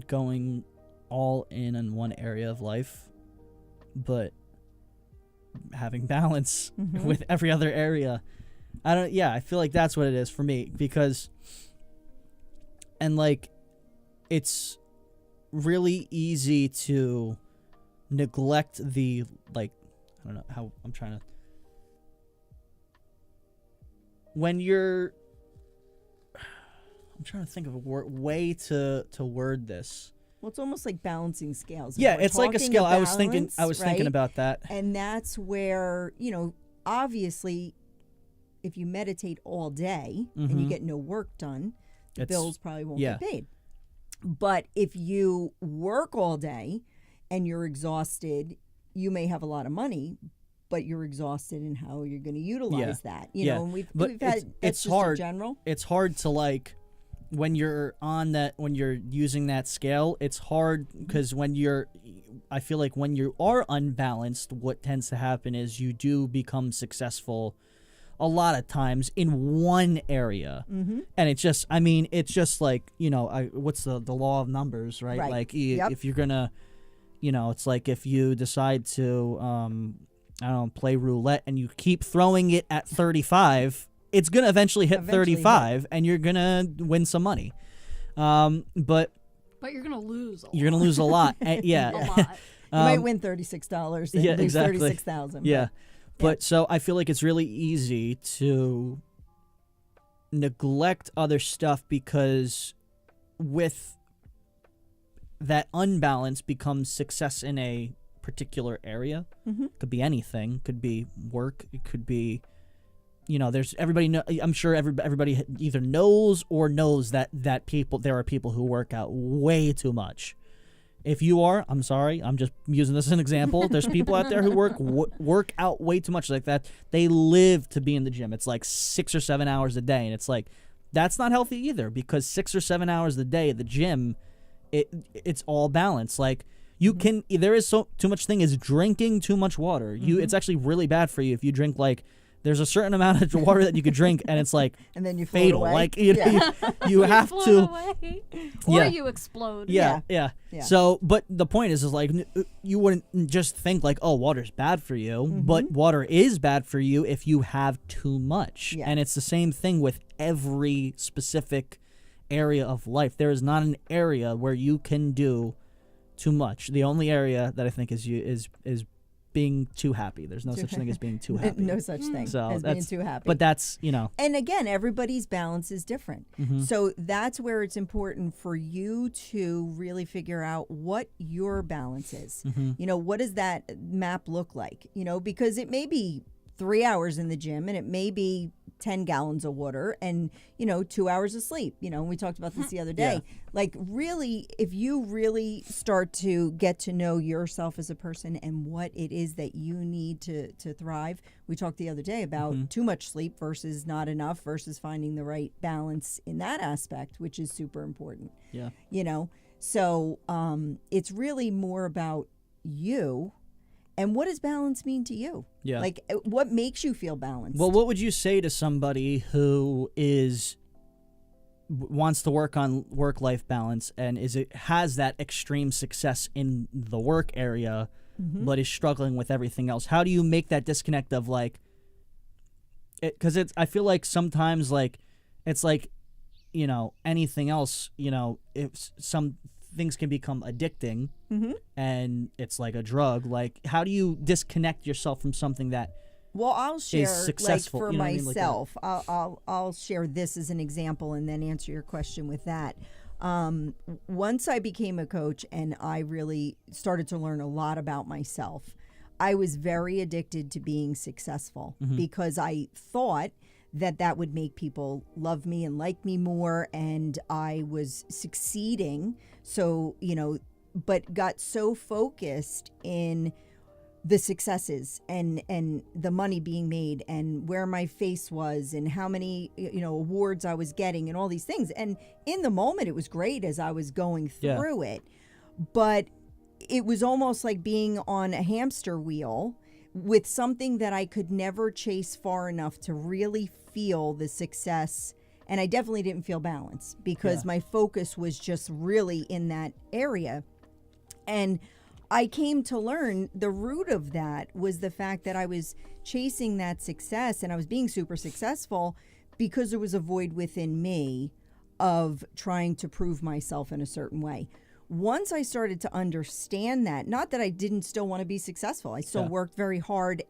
going all in one area of life, but having balance with every other area. I feel like that's what it is for me, because, and like, it's really easy to neglect the, like, I don't know how I'm trying to, when you're, I'm trying to think of a way to word this. Well, it's almost like balancing scales. Yeah, it's like a scale. I was thinking about that. And that's where, obviously, if you meditate all day and you get no work done, the bills probably won't get paid. But if you work all day and you're exhausted, you may have a lot of money, but you're exhausted in how you're going to utilize that. And we've had, it's just hard. In general. It's hard to, like, when you're using that scale, it's hard because I feel like when you are unbalanced, what tends to happen is you do become successful a lot of times in one area. And it's just like, what's the law of numbers, right? Like if you're gonna, it's like if you decide to, I don't know, play roulette and you keep throwing it at 35, it's gonna eventually hit 35 and you're gonna win some money. But you're gonna lose a lot. You're gonna lose a lot. Yeah. A lot. You might win $36 and lose exactly. $36,000. Yeah. But so I feel like it's really easy to neglect other stuff because with that unbalance becomes success in a particular area. Could be anything. Could be work. It could be, there's everybody. I'm sure everybody either knows that there are people who work out way too much. If you are, I'm sorry. I'm just using this as an example. There's people out there who work out way too much like that. They live to be in the gym. It's like 6 or 7 hours a day, and it's like that's not healthy either because 6 or 7 hours a day at the gym, it's all balanced. Like there is too much thing as drinking too much water. It's actually really bad for you if you drink like. There's a certain amount of water that you could drink, and it's like and then you fatal. Away. Like you have to, away. Or you explode. Yeah. So, but the point is like you wouldn't just think like, oh, water's bad for you, but water is bad for you if you have too much, and it's the same thing with every specific area of life. There is not an area where you can do too much. The only area that I think is being too happy. There's no such thing as being too happy. No such thing as being too happy. But that's, And again, everybody's balance is different. So that's where it's important for you to really figure out what your balance is. What does that map look like? Because it may be 3 hours in the gym and it may be 10 gallons of water and 2 hours of sleep. We talked about this the other day. Like really, if you really start to get to know yourself as a person and what it is that you need to thrive. We talked the other day about too much sleep versus not enough versus finding the right balance in that aspect, which is super important. So it's really more about you. And what does balance mean to you? Yeah. Like, what makes you feel balanced? Well, what would you say to somebody who wants to work on work-life balance and has that extreme success in the work area, but is struggling with everything else? How do you make that disconnect of like, because I feel like sometimes like it's like, anything else, if some things can become addicting and it's like a drug. Like, how do you disconnect yourself from something that I'll share is successful? Like for myself, I mean? Like I'll share this as an example and then answer your question with that. Once I became a coach and I really started to learn a lot about myself, I was very addicted to being successful because I thought that would make people love me and like me more, and I was succeeding. So, but got so focused in the successes and the money being made and where my face was and how many, awards I was getting and all these things. And in the moment, it was great as I was going through it. But it was almost like being on a hamster wheel with something that I could never chase far enough to really feel the success. And I definitely didn't feel balanced because my focus was just really in that area. And I came to learn the root of that was the fact that I was chasing that success and I was being super successful because there was a void within me of trying to prove myself in a certain way. once I started to understand that, not that I didn't still want to be successful, I still worked very hard,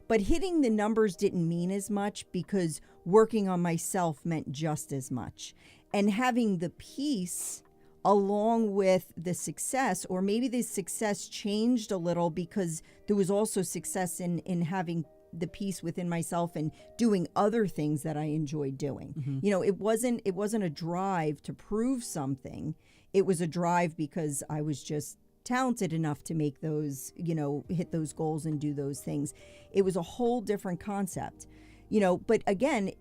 but hitting the numbers didn't mean as much because working on myself meant just as much. And having the peace along with the success, or maybe the success changed a little because there was also success in having the peace within myself and doing other things that I enjoyed doing. Mm-hmm. You know, it wasn't a drive to prove something. It was a drive because I was just talented enough to make those, you know, hit those goals and do those things. It was a whole different concept, you know. But again,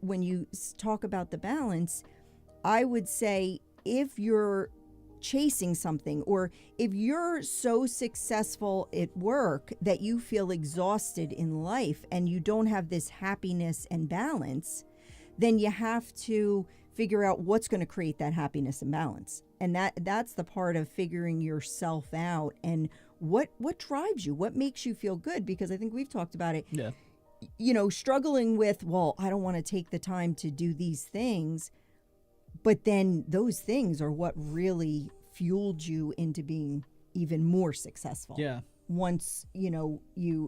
when you talk about the balance, I would say if you're chasing something, or if you're so successful at work that you feel exhausted in life and you don't have this happiness and balance, then you have to figure out what's going to create that happiness and balance. And that's the part of figuring yourself out and what drives you, what makes you feel good. Because I think we've talked about it. Yeah. You know, struggling with, well, I don't want to take the time to do these things. But then those things are what really fueled you into being even more successful. Yeah. Once, you know,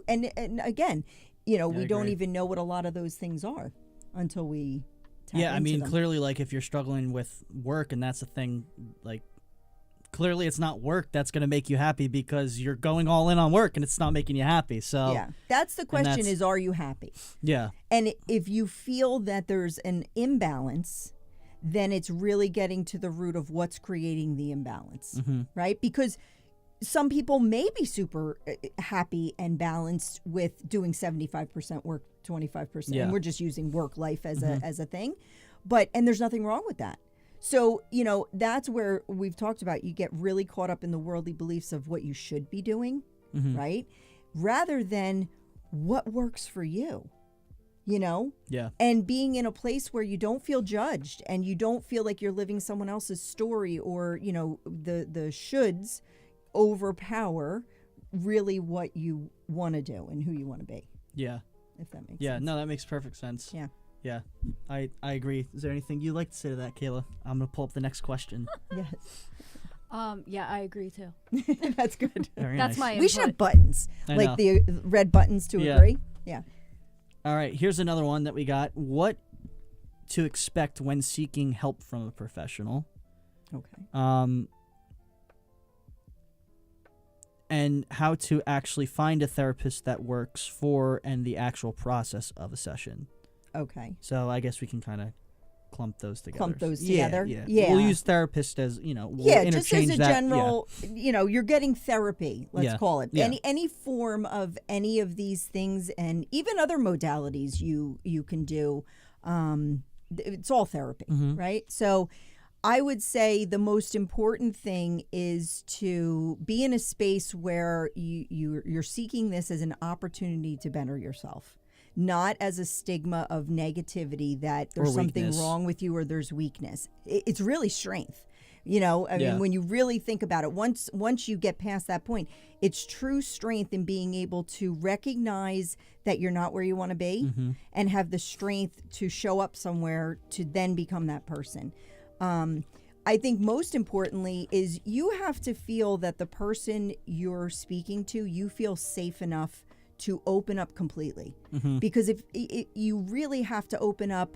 and again, you know, we don't agree. even know what a lot of those things are until we tap Yeah, I into mean, them. clearly, like, if you're struggling with work and that's the thing, like, clearly it's not work that's going to make you happy because you're going all in on work and it's not making you happy. So yeah, that's the question is, are you happy? Yeah. And if you feel that there's an imbalance, then it's really getting to the root of what's creating the imbalance, right? Because some people may be super happy and balanced with doing 75% work, 25%. Yeah. And we're just using work life as a thing. And there's nothing wrong with that. So, you know, that's where we've talked about, you get really caught up in the worldly beliefs of what you should be doing, right? Rather than what works for you. You know? Yeah. And being in a place where you don't feel judged and you don't feel like you're living someone else's story, or, you know, the shoulds overpower really what you want to do and who you want to be. Yeah. If that makes sense. Yeah, no, that makes perfect sense. Yeah. Yeah. I agree. Is there anything you'd like to say to that, Kayla? I'm going to pull up the next question. Yes. Yeah, I agree too. That's good. Very That's nice. my input. We should have buttons, I like know. the red buttons to Yeah. agree. Yeah. All right, here's another one that we got. What to expect when seeking help from a professional. Okay. And how to actually find a therapist that works for and the actual process of a session. Okay. So I guess we can kind of clump those together. Clump those together? Yeah. Yeah. We'll use therapist as, you know, we'll Yeah, just interchange as a that. general, you know, you're getting therapy, let's Yeah. call it. Yeah. Any form of any of these things, and even other modalities you can do, it's all therapy, right? So I would say the most important thing is to be in a space where you're seeking this as an opportunity to better yourself. Not as a stigma of negativity that there's something wrong with you or there's weakness. It's really strength. You know, I mean, when you really think about it, once you get past that point, it's true strength in being able to recognize that you're not where you want to be and have the strength to show up somewhere to then become that person. I think most importantly is you have to feel that the person you're speaking to, you feel safe enough to open up completely. Because if you really have to open up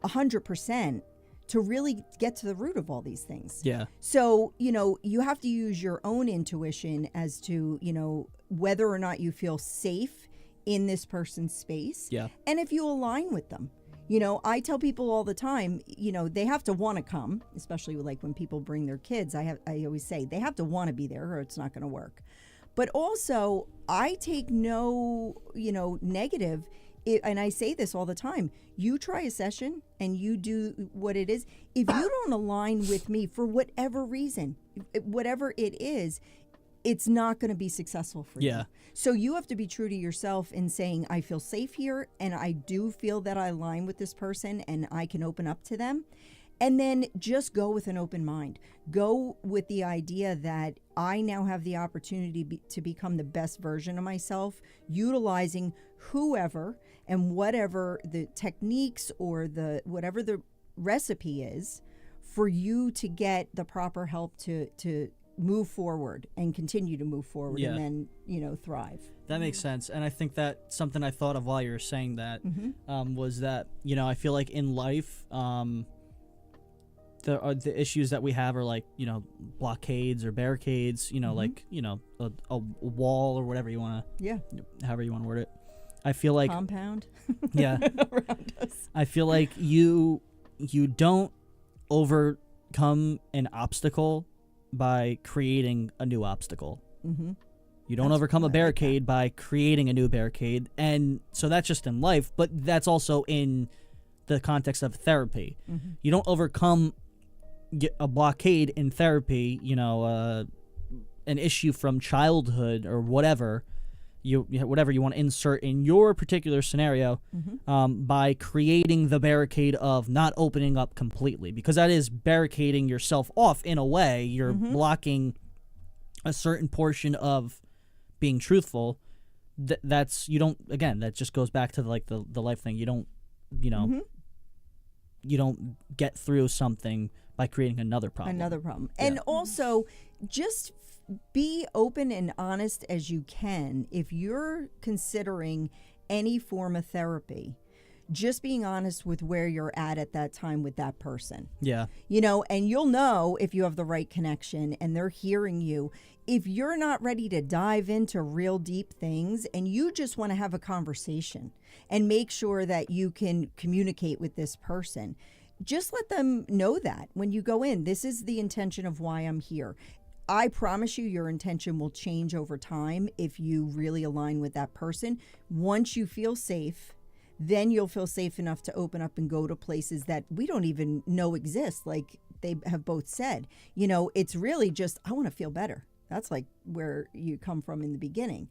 100% to really get to the root of all these things. Yeah. So, you know, you have to use your own intuition as to, you know, whether or not you feel safe in this person's space. Yeah. And if you align with them. You know, I tell people all the time, you know, they have to want to come, especially like when people bring their kids. I always say they have to want to be there or it's not going to work. But also, I take no, you know, negative, and I say this all the time. You try a session and you do what it is. If you don't align with me for whatever reason, whatever it is, it's not going to be successful for you. So you have to be true to yourself in saying, I feel safe here and I do feel that I align with this person and I can open up to them. And then just go with an open mind. Go with the idea that I now have the opportunity to become the best version of myself, utilizing whoever and whatever the techniques or whatever the recipe is for you to get the proper help to move forward and continue to move forward and then, thrive. That makes sense. And I think that something I thought of while you were saying that was that, I feel like in life, the issues that we have are like, blockades or barricades, like, a wall or whatever you want to, however you want to word it. I feel like compound. Yeah. Around us. I feel like you don't overcome an obstacle by creating a new obstacle. Mm-hmm. You don't overcome a barricade by creating a new barricade. And so that's just in life, but that's also in the context of therapy. Mm-hmm. You don't overcome a blockade in therapy, an issue from childhood or whatever, whatever you want to insert in your particular scenario, by creating the barricade of not opening up completely, because that is barricading yourself off in a way. You're blocking a certain portion of being truthful. That just goes back to like the life thing. You don't get through something by creating another problem. And also just be open and honest as you can. If you're considering any form of therapy, just being honest with where you're at that time with that person. Yeah. And you'll know if you have the right connection and they're hearing you. If you're not ready to dive into real deep things and you just want to have a conversation and make sure that you can communicate with this person, just let them know that when you go in, this is the intention of why I'm here. I promise you your intention will change over time if you really align with that person. Once you feel safe, then you'll feel safe enough to open up and go to places that we don't even know exist, like they have both said. It's really just, I want to feel better. That's like where you come from in the beginning.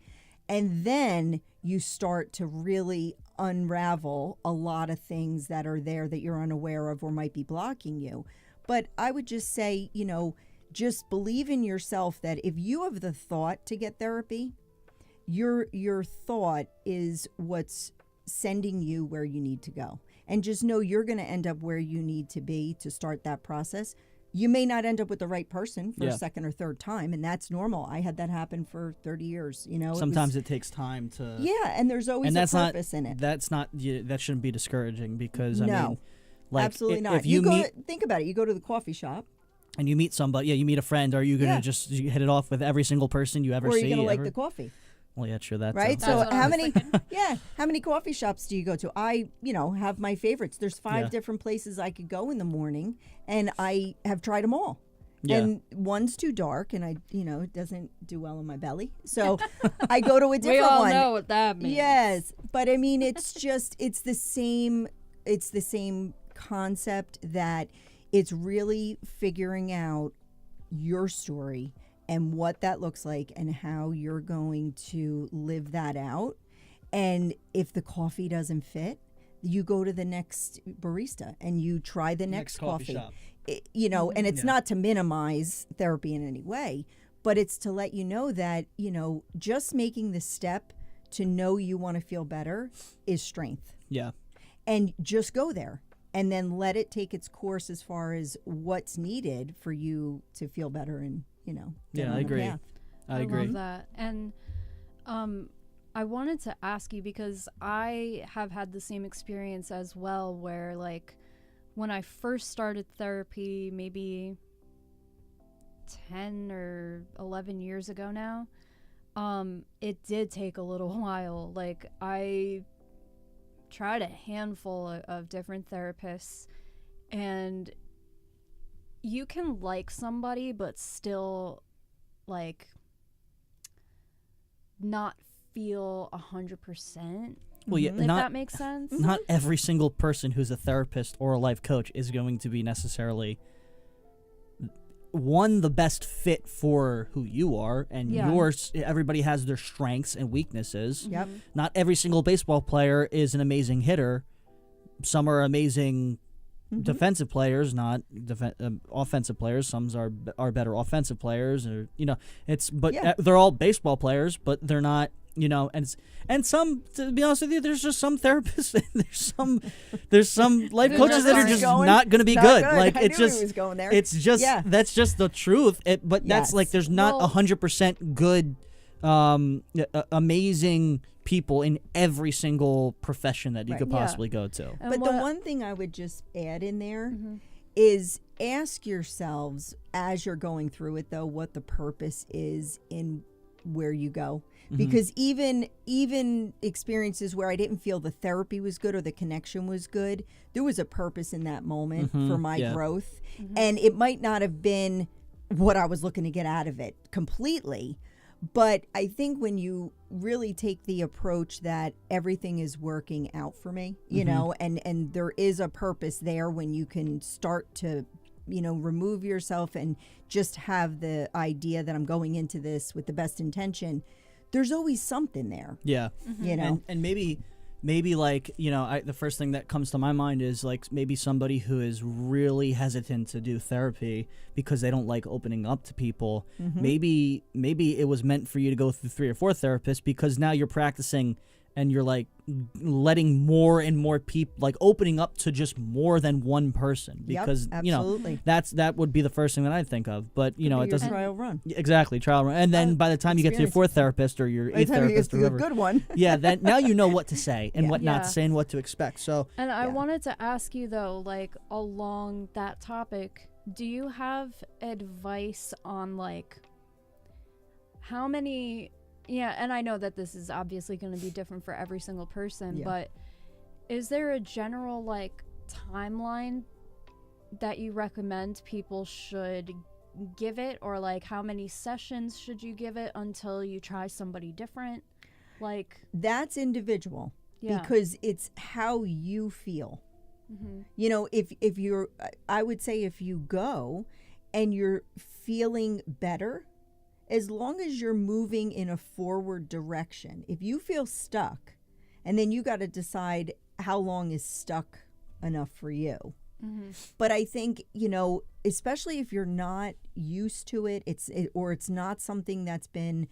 And then you start to really unravel a lot of things that are there that you're unaware of or might be blocking you. But I would just say, just believe in yourself that if you have the thought to get therapy, your thought is what's sending you where you need to go. And just know you're going to end up where you need to be to start that process. You may not end up with the right person for a second or third time, and that's normal. I had that happen for 30 years. Sometimes it takes time to. Yeah, and there's always a purpose in it. That's not. That shouldn't be discouraging because I mean, absolutely not. Think about it. You go to the coffee shop. And you meet somebody, you meet a friend. Are you going to just hit it off with every single person you ever see? Or are you going to like the coffee? Well, yeah, sure. That's right. So how many coffee shops do you go to? I, have my favorites. There's 5 different places I could go in the morning, and I have tried them all. Yeah. And one's too dark, and it doesn't do well in my belly. So I go to a different one. We all know what that means. Yes, but I mean, it's the same concept that. It's really figuring out your story and what that looks like and how you're going to live that out. And if the coffee doesn't fit, you go to the next barista and you try the next coffee shop. And it's not to minimize therapy in any way, but it's to let you know that, just making the step to know you want to feel better is strength. Yeah. And just go there. And then let it take its course as far as what's needed for you to feel better and, I agree. I agree. I love that. And I wanted to ask you, because I have had the same experience as well, where like when I first started therapy, maybe 10 or 11 years ago now, it did take a little while. Like I tried a handful of different therapists, and you can like somebody but still like not feel 100%. Well, yeah, if that makes sense. Not every single person who's a therapist or a life coach is going to be necessarily the best fit for who you are, and everybody has their strengths and weaknesses. Yep. Not every single baseball player is an amazing hitter. Some are amazing defensive players, not offensive players. Some are better offensive players, or they're all baseball players, but they're not and some, to be honest with you, there's just some therapists, there's some life coaches that are just not going to be good. Like it's just, it's just that's just the truth. But that's like there's not 100% good, amazing people in every single profession that you could possibly go to. But the one thing I would just add in there is ask yourselves as you're going through it, though, what the purpose is in where you go. Because even experiences where I didn't feel the therapy was good or the connection was good, there was a purpose in that moment for my growth. And it might not have been what I was looking to get out of it completely. But I think when you really take the approach that everything is working out for me, you know, and there is a purpose there when you can start to, remove yourself and just have the idea that I'm going into this with the best intention, there's always something there. Yeah. You know, and maybe like, the first thing that comes to my mind is like maybe somebody who is really hesitant to do therapy because they don't like opening up to people. Maybe it was meant for you to go through 3 or 4 therapists, because now you're practicing and you're like letting more and more people, like opening up to just more than one person, because that would be the first thing that I think of. But it doesn't trial run. Exactly, trial run. And then by the time you get to your 4th therapist or your 8th therapist or whatever, a good one. then now you know what to say and what not to say and what to expect. So and I wanted to ask you though, like along that topic, do you have advice on like how many? Yeah, and I know that this is obviously going to be different for every single person, but is there a general like timeline that you recommend people should give it, or like how many sessions should you give it until you try somebody different? Like that's individual because it's how you feel. If you're, I would say if you go and you're feeling better, as long as you're moving in a forward direction. If you feel stuck, and then you got to decide how long is stuck enough for you. But I think, especially if you're not used to it, or it's not something that's been,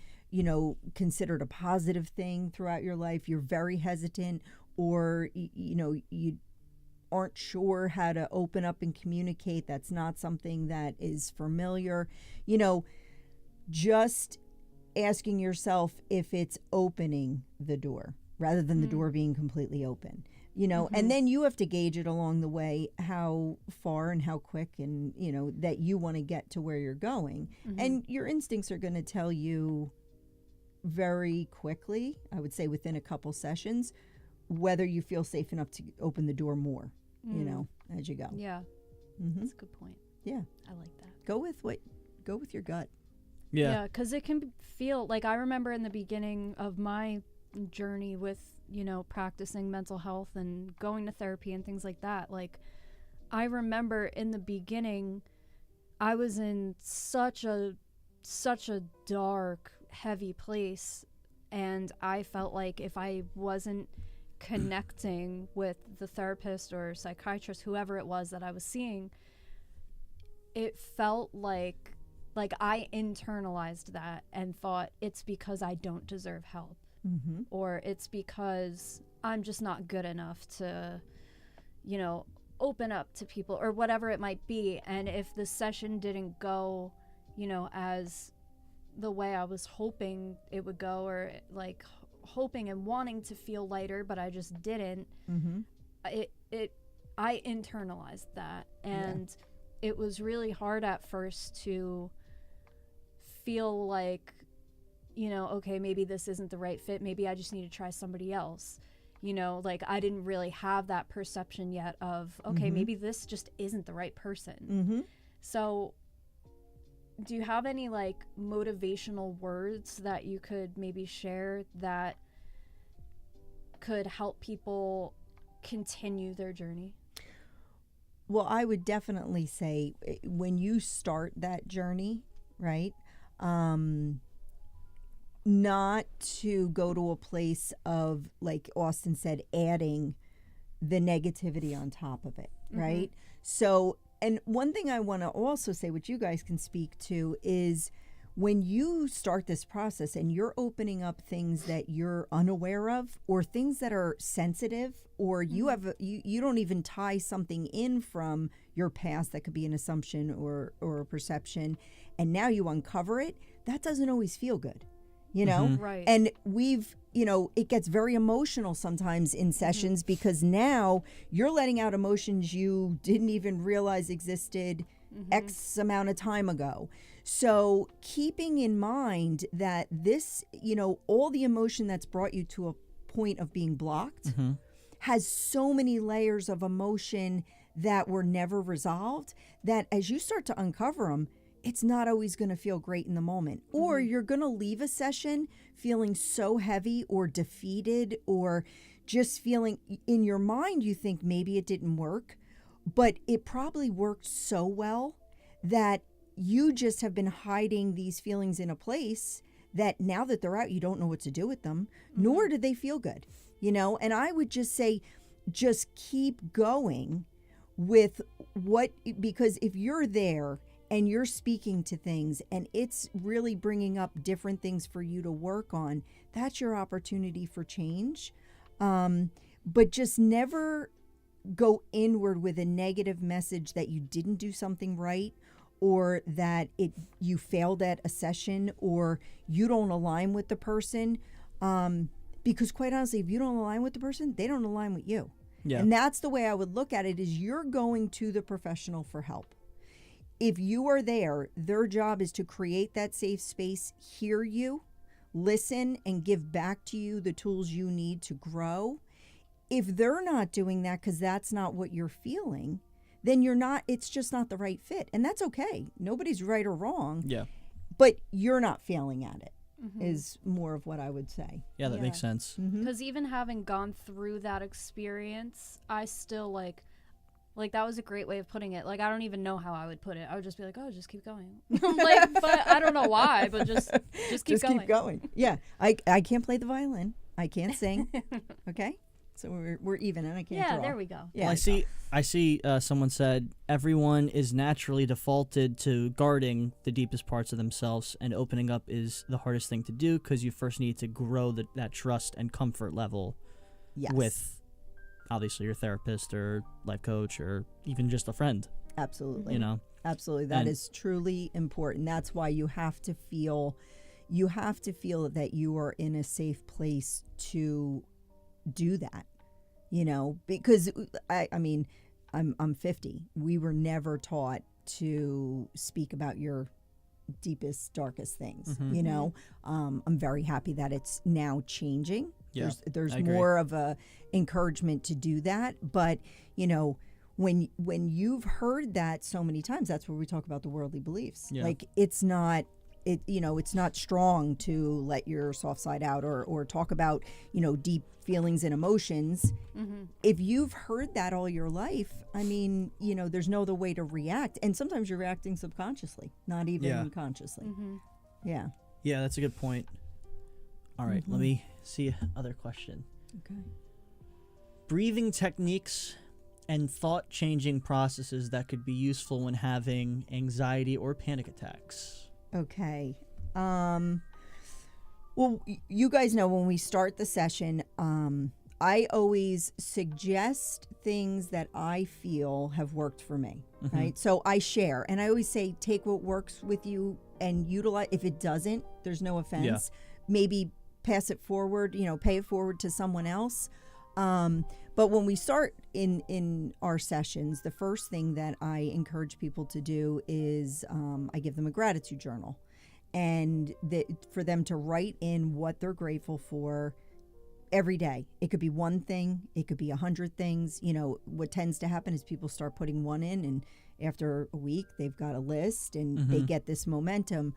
considered a positive thing throughout your life, you're very hesitant, or, you aren't sure how to open up and communicate, that's not something that is familiar, just asking yourself if it's opening the door rather than the door being completely open, and then you have to gauge it along the way, how far and how quick and, that you want to get to where you're going. And your instincts are going to tell you very quickly, I would say within a couple sessions, whether you feel safe enough to open the door more, as you go. Yeah. That's a good point. Yeah. I like that. Go with your gut. Yeah, because it can feel like, I remember in the beginning of my journey with, practicing mental health and going to therapy and things like that. Like, I remember in the beginning, I was in such a dark, heavy place, and I felt like if I wasn't connecting with the therapist or psychiatrist, whoever it was that I was seeing, it felt like I internalized that and thought it's because I don't deserve help, or it's because I'm just not good enough to, open up to people or whatever it might be. And if the session didn't go, as the way I was hoping it would go, or like hoping and wanting to feel lighter, but I just didn't, I internalized that. And it was really hard at first to feel like, okay, maybe this isn't the right fit. Maybe I just need to try somebody else. Like I didn't really have that perception yet of, okay, maybe this just isn't the right person. So do you have any like motivational words that you could maybe share that could help people continue their journey? Well, I would definitely say when you start that journey, right, not to go to a place of, like Austin said, adding the negativity on top of it, right? So, and one thing I want to also say, which you guys can speak to, is when you start this process and you're opening up things that you're unaware of, or things that are sensitive, or you don't even tie something in from your past that could be an assumption or a perception, and now you uncover it, that doesn't always feel good, you know? Right. And it gets very emotional sometimes in sessions because now you're letting out emotions you didn't even realize existed X amount of time ago. So keeping in mind that this, all the emotion that's brought you to a point of being blocked has so many layers of emotion that were never resolved, that as you start to uncover them, it's not always going to feel great in the moment. Or you're going to leave a session feeling so heavy or defeated, or just feeling in your mind, you think maybe it didn't work, but it probably worked so well that you just have been hiding these feelings in a place that now that they're out, you don't know what to do with them, nor do they feel good, And I would just say, just keep going with because if you're there and you're speaking to things and it's really bringing up different things for you to work on, that's your opportunity for change. But just never go inward with a negative message that you didn't do something right, or that you failed at a session, or you don't align with the person. Because quite honestly, if you don't align with the person, they don't align with you. Yeah. And that's the way I would look at it, is you're going to the professional for help. If you are there, their job is to create that safe space, hear you, listen, and give back to you the tools you need to grow. If they're not doing that because that's not what you're feeling, then it's just not the right fit. And that's okay. Nobody's right or wrong. Yeah. But you're not failing at it, is more of what I would say. Yeah, that makes sense. Because even having gone through that experience, I still like that was a great way of putting it. Like, I don't even know how I would put it. I would just be like, oh, just keep going. But I don't know why, but just keep going. Keep going. Yeah. I can't play the violin. I can't sing. Okay? So we're even, and I can't draw. Yeah, there we go. Yeah. Well, I see someone said everyone is naturally defaulted to guarding the deepest parts of themselves, and opening up is the hardest thing to do because you first need to grow that trust and comfort level with obviously your therapist or life coach or even just a friend. Absolutely. Absolutely. That is truly important. That's why you have to feel that you are in a safe place to do that, because I'm 50. We were never taught to speak about your deepest, darkest things. I'm very happy that it's now changing. Yeah, there's more of a encouragement to do that, but when you've heard that so many times, that's where we talk about the worldly beliefs. Yeah. Like, it's not strong to let your soft side out or talk about, deep feelings and emotions. If you've heard that all your life, there's no other way to react. And sometimes you're reacting subconsciously, not even consciously. Yeah. Yeah, that's a good point. All right, let me see other question. Okay. Breathing techniques and thought-changing processes that could be useful when having anxiety or panic attacks. Okay. Well, you guys know when we start the session, I always suggest things that I feel have worked for me, right? So I share, and I always say, take what works with you and utilize. If it doesn't, there's no offense. Maybe pass it forward, pay it forward to someone else. But when we start in our sessions, the first thing that I encourage people to do is I give them a gratitude journal, and for them to write in what they're grateful for every day. It could be one thing, it could be 100 things. What tends to happen is people start putting one in, and after a week, they've got a list, and they get this momentum.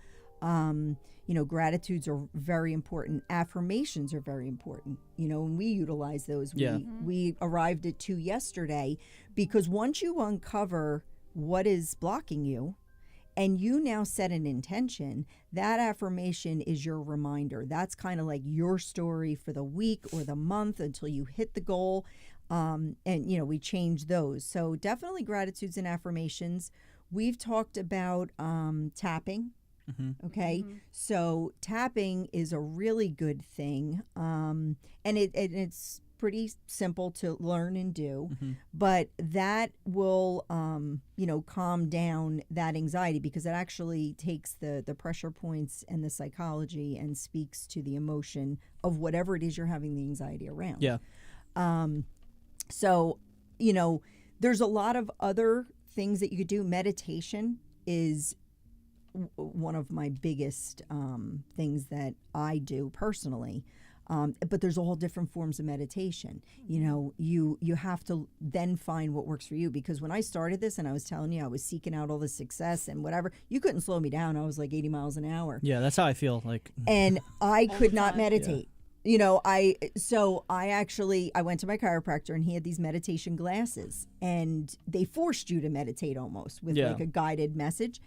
Gratitudes are very important. Affirmations are very important. And we utilize those. We arrived at 2 yesterday, because once you uncover what is blocking you and you now set an intention, that affirmation is your reminder. That's kind of like your story for the week or the month until you hit the goal. And we change those. So definitely gratitudes and affirmations. We've talked about tapping. Okay, so tapping is a really good thing, and it's pretty simple to learn and do, but that will calm down that anxiety, because it actually takes the pressure points and the psychology and speaks to the emotion of whatever it is you're having the anxiety around. Yeah. So there's a lot of other things that you could do. Meditation is one of my biggest things that I do personally. But there's all different forms of meditation. You have to then find what works for you, because when I started this and I was telling you I was seeking out all the success and whatever, you couldn't slow me down. I was like 80 miles an hour. Yeah, that's how I feel. And I could not meditate. Yeah. I went to my chiropractor, and he had these meditation glasses, and they forced you to meditate almost with like a guided message.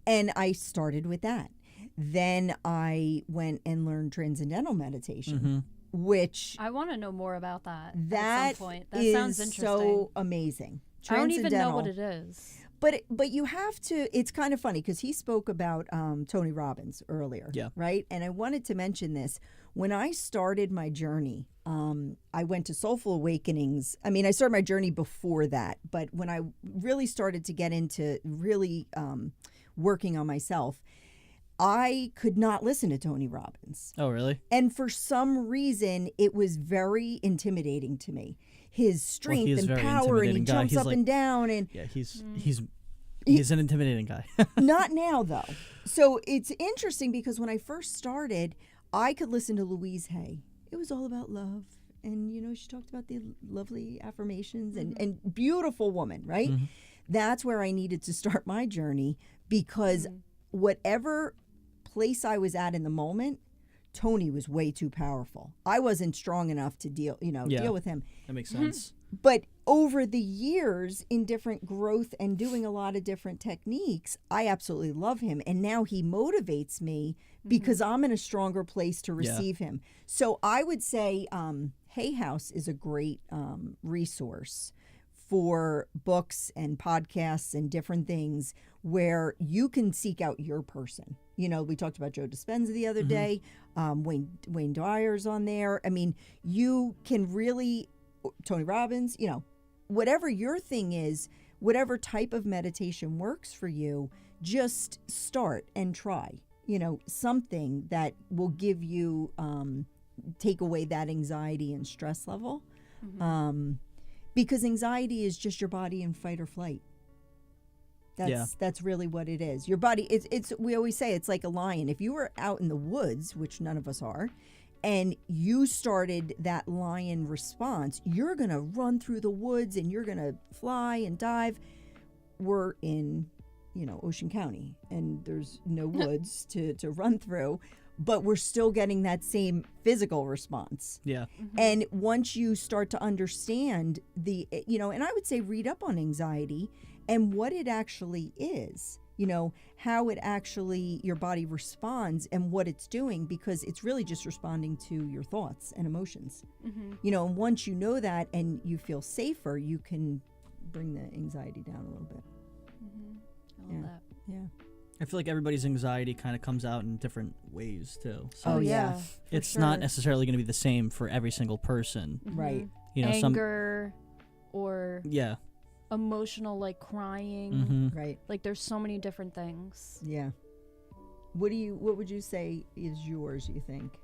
And I started with that. Then I went and learned transcendental meditation, which I want to know more about that at some point. That sounds interesting. So amazing. I don't even know what it is. But you have to. It's kind of funny because he spoke about Tony Robbins earlier, right? And I wanted to mention this. When I started my journey, I went to Soulful Awakenings. I mean, I started my journey before that, but when I really started to get into really working on myself, I could not listen to Tony Robbins. Oh, really? And for some reason, it was very intimidating to me. His strength and power, and he jumps up and down. And yeah, he's an intimidating guy. Not now, though. So it's interesting because when I first started, I could listen to Louise Hay. It was all about love. And, she talked about the lovely affirmations and beautiful woman, right? That's where I needed to start my journey, because whatever place I was at in the moment, Tony was way too powerful. I wasn't strong enough to deal with him. That makes sense. But over the years, in different growth and doing a lot of different techniques, I absolutely love him. And now he motivates me because I'm in a stronger place to receive him. So I would say Hay House is a great resource for books and podcasts and different things where you can seek out your person. We talked about Joe Dispenza the other day. Wayne Dyer's on there. I mean, you can really, Tony Robbins, whatever your thing is, whatever type of meditation works for you, just start and try, something that will give you, take away that anxiety and stress level. Because anxiety is just your body in fight or flight. That's really what it is. Your body, it's we always say it's like a lion. If you were out in the woods, which none of us are, and you started that lion response, you're going to run through the woods and you're going to fly and dive. We're in, Ocean County, and there's no woods to run through, but we're still getting that same physical response. Yeah. And once you start to understand and I would say read up on anxiety and what it actually is, how it actually, your body responds and what it's doing, because it's really just responding to your thoughts and emotions. And once you know that and you feel safer, you can bring the anxiety down a little bit. I love that. Yeah. I feel like everybody's anxiety kind of comes out in different ways too. So it's not necessarily going to be the same for every single person. Right. Anger or emotional, like crying. Right. Like there's so many different things. Yeah. What would you say is yours, you think?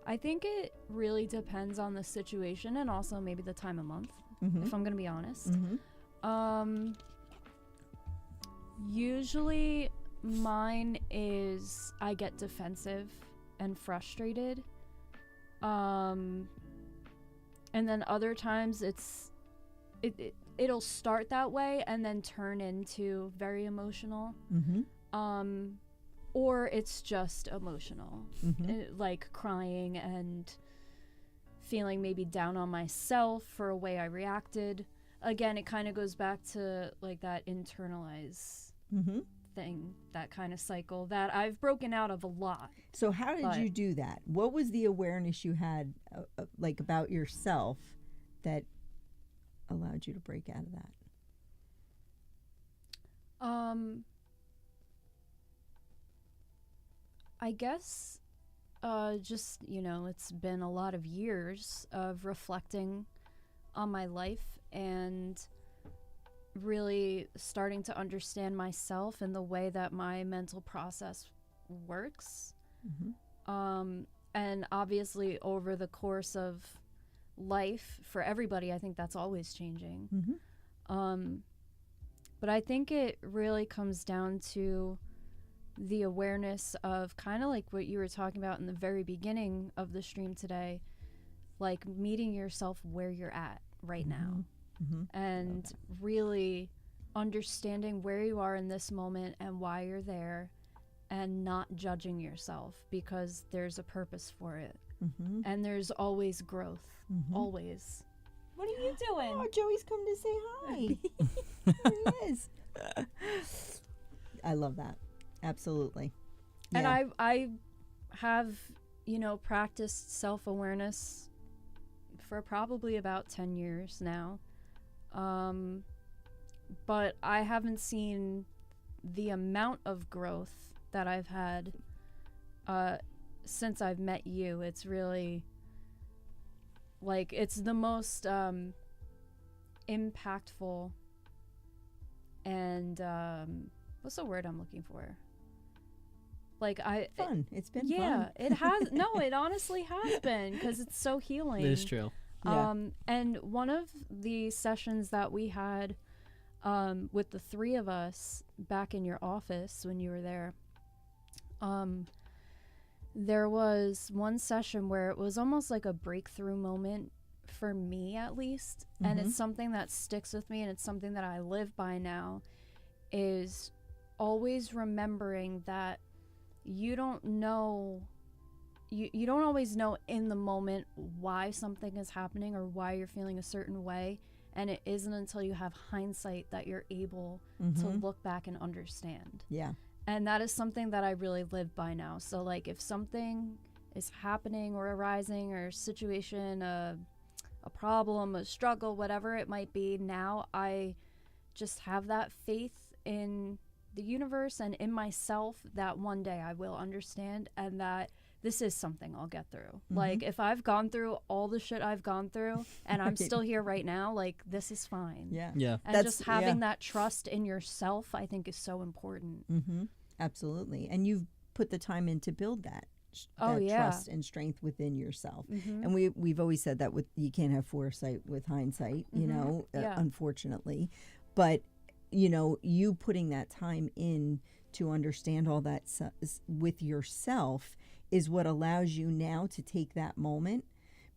I think it really depends on the situation and also maybe the time of month, if I'm going to be honest. Usually mine is I get defensive and frustrated. And then other times it'll start that way and then turn into very emotional. Or it's just emotional, like crying and feeling maybe down on myself for a way I reacted. Again, it kind of goes back to like that internalize thing, that kind of cycle that I've broken out of a lot. So how did you do that? What was the awareness you had like about yourself that allowed you to break out of that? I guess just, it's been a lot of years of reflecting on my life and really starting to understand myself and the way that my mental process works. And obviously over the course of life for everybody, I think that's always changing. But I think it really comes down to the awareness of kind of like what you were talking about in the very beginning of the stream today, like meeting yourself where you're at right now, and really understanding where you are in this moment and why you're there, and not judging yourself because there's a purpose for it. And there's always growth, always. What are you doing? Oh, Joey's come to say hi. There he is. I love that. Absolutely. And I have, practiced self-awareness for probably about 10 years now. But I haven't seen the amount of growth that I've had since I've met you. It's really, like, it's the most impactful and what's the word I'm looking for? Like fun. It's been fun. Yeah, it has. No, it honestly has been, because it's so healing. It is true. And one of the sessions that we had with the three of us back in your office when you were there, there was one session where it was almost like a breakthrough moment for me, at least. And it's something that sticks with me, and it's something that I live by now, is always remembering that you don't know, you don't always know in the moment why something is happening or why you're feeling a certain way, and it isn't until you have hindsight that you're able to look back and understand. And that is something that I really live by now. So like, if something is happening or arising, or a situation, a problem, a struggle, whatever it might be, now I just have that faith in the universe and in myself that one day I will understand, and that this is something I'll get through. Like, if I've gone through all the shit I've gone through and I'm still here right now, like, this is fine. Yeah. And just having that trust in yourself, I think, is so important. Absolutely. And you've put the time in to build that trust and strength within yourself. And we've always said that you can't have foresight with hindsight, unfortunately. But you putting that time in to understand all that with yourself is what allows you now to take that moment,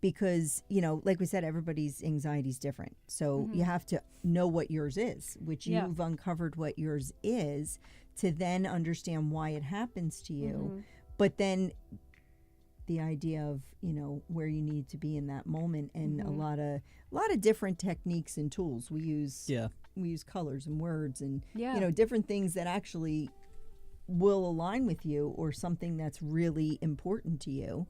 because, like we said, everybody's anxiety is different. So you have to know what yours is, which you've uncovered what yours is, to then understand why it happens to you. But then the idea of, where you need to be in that moment, and a lot of different techniques and tools we use. We use colors and words and different things that actually will align with you, or something that's really important to you,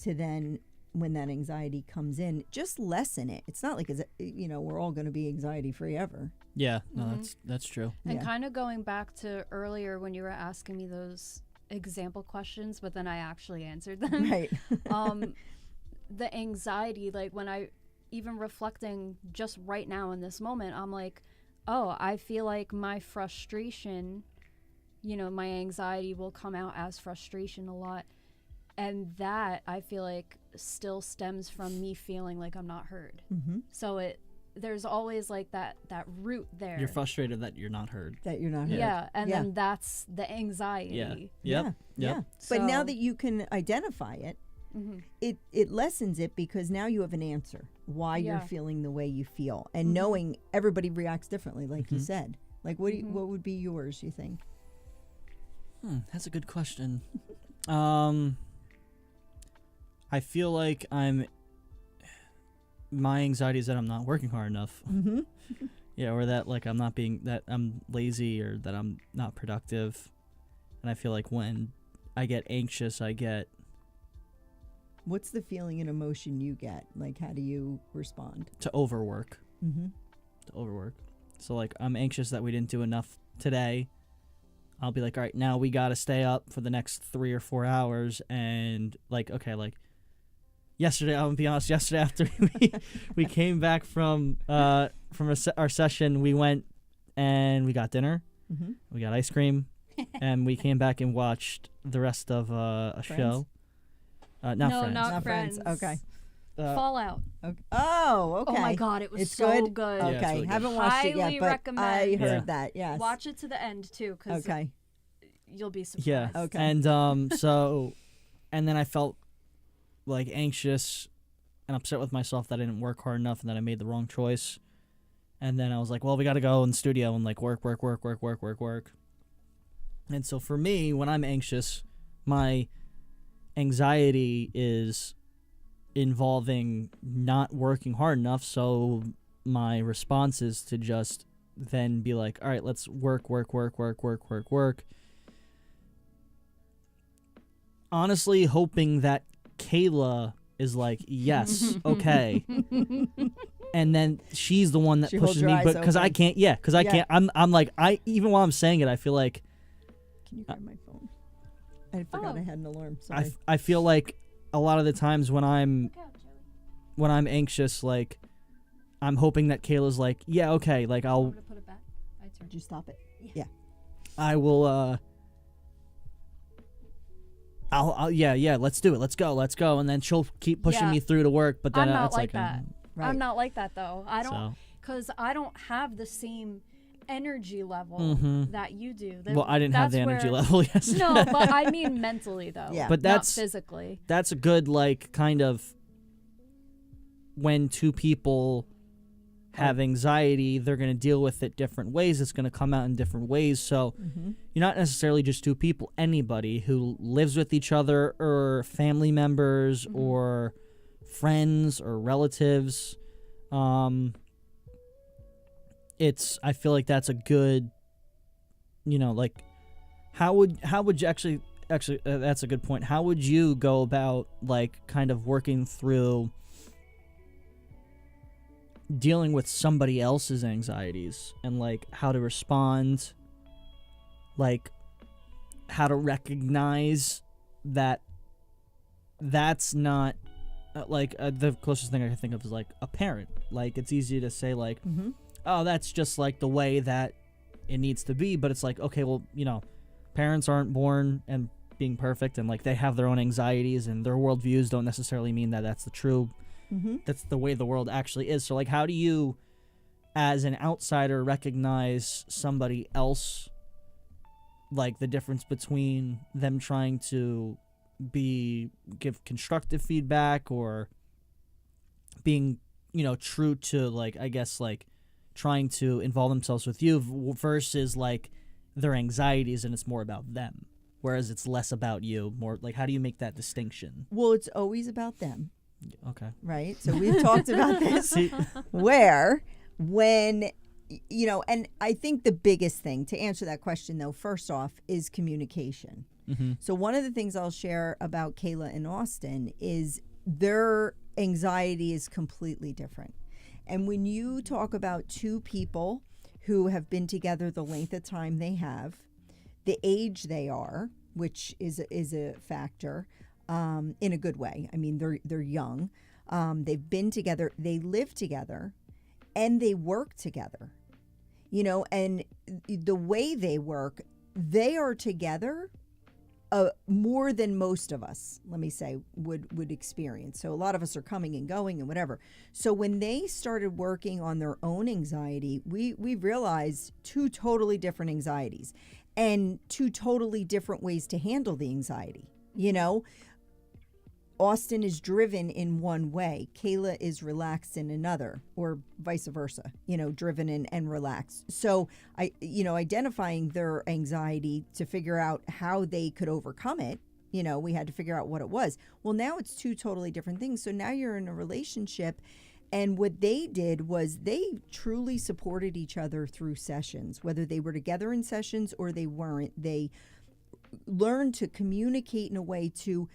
to then, when that anxiety comes in, just lessen it. It's not like we're all going to be anxiety free ever. That's true. And kind of going back to earlier when you were asking me those example questions, but then I actually answered them. Right. The anxiety, like, when I even reflecting just right now in this moment, I'm like, oh, I feel like my frustration, my anxiety will come out as frustration a lot. And that, I feel like, still stems from me feeling like I'm not heard. So there's always like that root there. You're frustrated that you're not heard. Yeah, and then that's the anxiety. Yeah. But now that you can identify it, it lessens it, because now you have an answer why you're feeling the way you feel, and knowing everybody reacts differently, like you said. Like, what would be yours, you think? That's a good question. I feel like my anxiety is that I'm not working hard enough. Or that, like, that I'm lazy, or that I'm not productive. And I feel like when I get anxious, What's the feeling and emotion you get? Like, how do you respond? To overwork. to overwork. So like I'm anxious that we didn't do enough today. I'll be like, all right, now we got to stay up for the next 3 or 4 hours. And like, okay, like yesterday, I'll be honest, yesterday after we came back from our session, we went and we got dinner. We got ice cream, and we came back and watched the rest of a show. Not Friends. Okay. Fallout. Okay. Oh, okay. Oh my God, it was it's so good. Yeah, Okay, it's really good. haven't watched it Highly yet, but recommend. I heard that. Yes. Watch it to the end too, because you'll be surprised. Yeah. Okay. And so, and then I felt like anxious and upset with myself that I didn't work hard enough and that I made the wrong choice. And then I was like, well, we got to go in the studio and like work. And so for me, when I'm anxious, my anxiety is involving not working hard enough. So my response is to just then be like, all right, let's work. Honestly, hoping that Kayla is like, yes, okay. And then she's the one that pushes me, but because I can't, I can't. I'm like, even while I'm saying it, I feel like. Can you grab my phone? I forgot I had an alarm. Sorry. I feel like a lot of the times when I'm anxious, like I'm hoping that Kayla's like, yeah, okay, like I'll. Put it back. Did you stop it? Yeah. I will. Let's do it. Let's go. And then she'll keep pushing me through to work. But then I'm not it's like like that. Right. I'm not like that though. I don't, because I don't have the same energy level that you do. Well, I didn't have the energy level yesterday. No, but I mean mentally though. Yeah. But that's not physically. That's a good like kind of when two people have anxiety, they're going to deal with it different ways. It's going to come out in different ways. So you're not necessarily just two people. Anybody who lives with each other or family members or friends or relatives, I feel like that's a good, like how would you actually that's a good point. How would you go about like kind of working through dealing with somebody else's anxieties and like how to respond, like how to recognize that that's not the closest thing I can think of is like a parent. Like it's easy to say like, oh, that's just like the way that it needs to be, but it's like, okay, well, parents aren't born and being perfect, and like they have their own anxieties and their worldviews don't necessarily mean that that's the true that's the way the world actually is. So like how do you as an outsider recognize somebody else, like the difference between them trying to give constructive feedback or being true to like I guess like trying to involve themselves with you versus like their anxieties and it's more about them, whereas it's less about you, more like how do you make that distinction? Well, it's always about them. Okay. Right. So we've talked about this where when, and I think the biggest thing to answer that question, though, first off, is communication. So one of the things I'll share about Kayla and Austin is their anxiety is completely different. And when you talk about two people who have been together the length of time they have, the age they are, which is a factor, in a good way. I mean, they're young. They've been together. They live together, and they work together. And the way they work, they are together more than most of us, let me say, would experience. So a lot of us are coming and going and whatever. So when they started working on their own anxiety, we realized two totally different anxieties and two totally different ways to handle the anxiety. Austin is driven in one way. Kayla is relaxed in another, or vice versa, driven and relaxed. So identifying their anxiety to figure out how they could overcome it, we had to figure out what it was. Well, now it's two totally different things. So now you're in a relationship, and what they did was they truly supported each other through sessions, whether they were together in sessions or they weren't. They learned to communicate in a way to,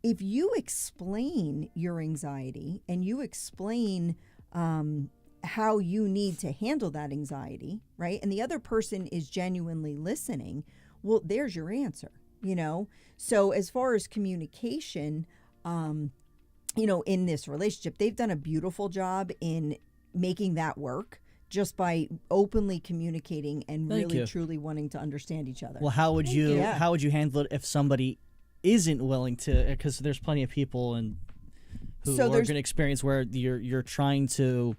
if you explain your anxiety and you explain how you need to handle that anxiety, right? And the other person is genuinely listening, well, there's your answer, you know? So as far as communication, you know, in this relationship, they've done a beautiful job in making that work just by openly communicating and really truly wanting to understand each other. Well, how would you handle it if somebody isn't willing to? Because there's plenty of people who are going to experience where you're trying to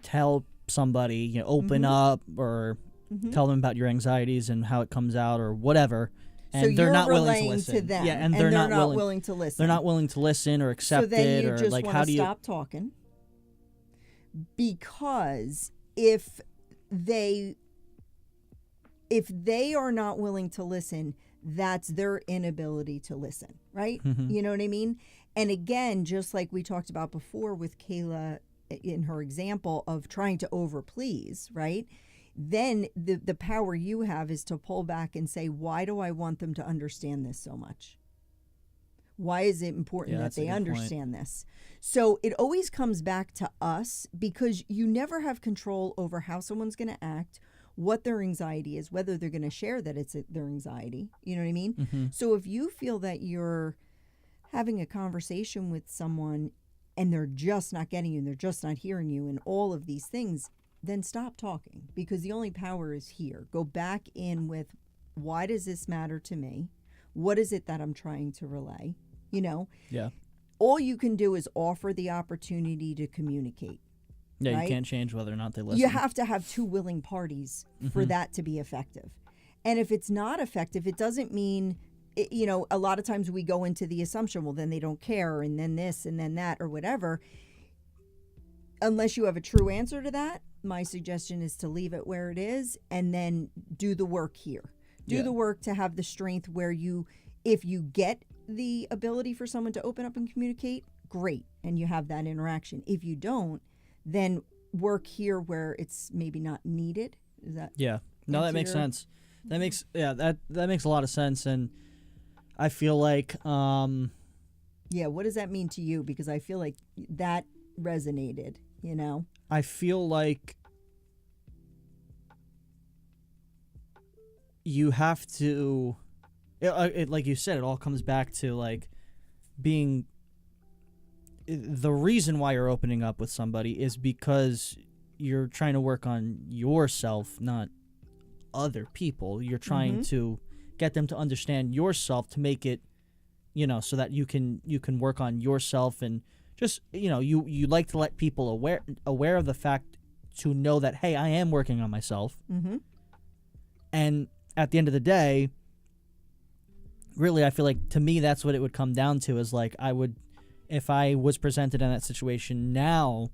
tell somebody, you know, open up or tell them about your anxieties and how it comes out or whatever. And so they're not willing to listen. To them, yeah, and they're not willing to listen. They're not willing to listen or accept so then it, you or just like want how to do you stop talking? Because if they are not willing to listen, that's their inability to listen, right? You know what I mean? And again, just like we talked about before with Kayla in her example of trying to overplease, right? Then the power you have is to pull back and say, why do I want them to understand this so much? Why is it important that they understand this? So it always comes back to us, because you never have control over how someone's going to act, what their anxiety is, whether they're going to share that it's their anxiety. You know what I mean? So if you feel that you're having a conversation with someone and they're just not getting you and they're just not hearing you and all of these things, then stop talking, because the only power is here. Go back in with, why does this matter to me? What is it that I'm trying to relay? You know? Yeah. All you can do is offer the opportunity to communicate. Yeah, right? You can't change whether or not they listen. You have to have two willing parties for that to be effective. And if it's not effective, it doesn't mean, you know, a lot of times we go into the assumption, well, then they don't care, and then this, and then that, or whatever. Unless you have a true answer to that, my suggestion is to leave it where it is and then do the work here. Do the work to have the strength where you, if you get the ability for someone to open up and communicate, great, and you have that interaction. If you don't, then work here where it's maybe not needed. Is that? Yeah. No, that makes sense. That makes that makes a lot of sense, and I feel like yeah, what does that mean to you? Because I feel like that resonated, you know? I feel like you have to, like you said, it all comes back to like being, the reason why you're opening up with somebody is because you're trying to work on yourself, not other people. You're trying to get them to understand yourself, to make it, you know, so that you can work on yourself, and just, you know, you like to let people aware of the fact, to know that, hey, I am working on myself. And at the end of the day, really, I feel like, to me, that's what it would come down to, is like, I would, if I was presented in that situation now,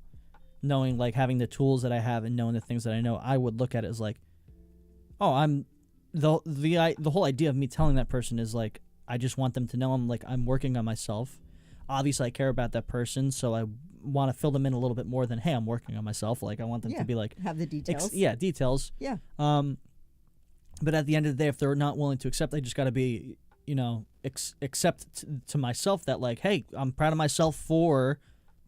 knowing, like, having the tools that I have and knowing the things that I know, I would look at it as like, oh, I'm the whole idea of me telling that person is like, I just want them to know I'm working on myself. Obviously, I care about that person, so I want to fill them in a little bit more than, hey, I'm working on myself. Like, I want them to be like, have the details. Details. Yeah. But at the end of the day, if they're not willing to accept, they just got to be, you know, accept to myself that, like, hey, I'm proud of myself for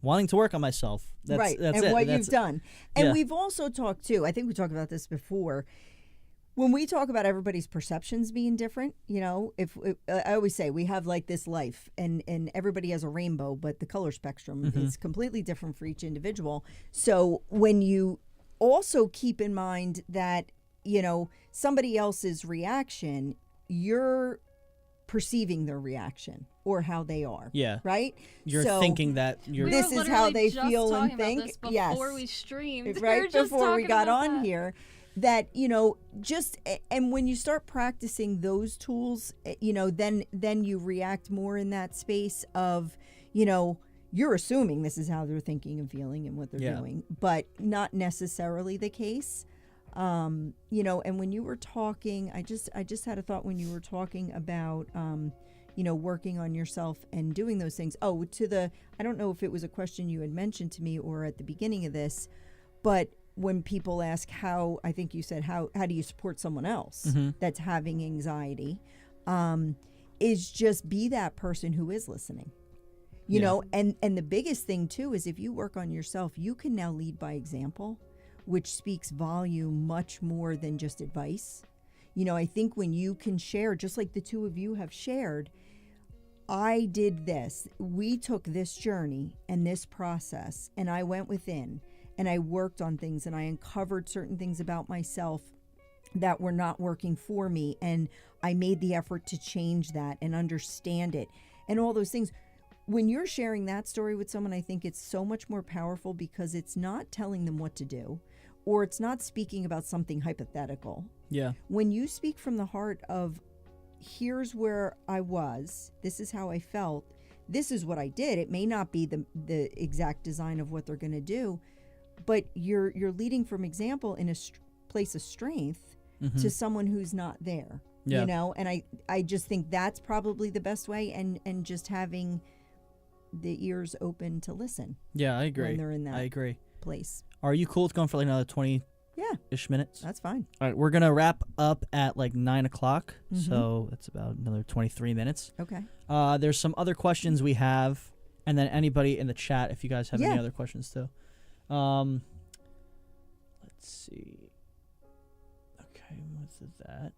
wanting to work on myself. That's what you've done. And we've also talked too, I think we talked about this before, when we talk about everybody's perceptions being different, you know, I always say we have like this life, and everybody has a rainbow, but the color spectrum is completely different for each individual. So when you also keep in mind that, you know, somebody else's reaction, you're perceiving their reaction or how they are. Yeah. Right? You're thinking that this is how they feel and think. Before we streamed. Right before we got on here. That, you know, and when you start practicing those tools, you know, then you react more in that space of, you know, you're assuming this is how they're thinking and feeling and what they're doing, but not necessarily the case. You know, and when you were talking, I just had a thought when you were talking about, you know, working on yourself and doing those things. Oh, I don't know if it was a question you had mentioned to me or at the beginning of this, but when people ask how, I think you said, how do you support someone else that's having anxiety, is just be that person who is listening. You know, and the biggest thing too is if you work on yourself, you can now lead by example, which speaks volume much more than just advice. You know, I think when you can share, just like the two of you have shared, I did this, we took this journey and this process, and I went within and I worked on things and I uncovered certain things about myself that were not working for me, and I made the effort to change that and understand it and all those things. When you're sharing that story with someone, I think it's so much more powerful because it's not telling them what to do, or it's not speaking about something hypothetical. Yeah. When you speak from the heart of, here's where I was, this is how I felt, this is what I did. It may not be the exact design of what they're going to do, but you're leading from example in a place of strength to someone who's not there. You know, and I just think that's probably the best way, and just having the ears open to listen. Yeah, I agree. When they're in that I agree. place. Are you cool with going for like another 20-ish minutes? That's fine. All right, we're going to wrap up at like 9 o'clock, so that's about another 23 minutes. Okay. There's some other questions we have, and then anybody in the chat, if you guys have any other questions too. Let's see. Okay, what's that?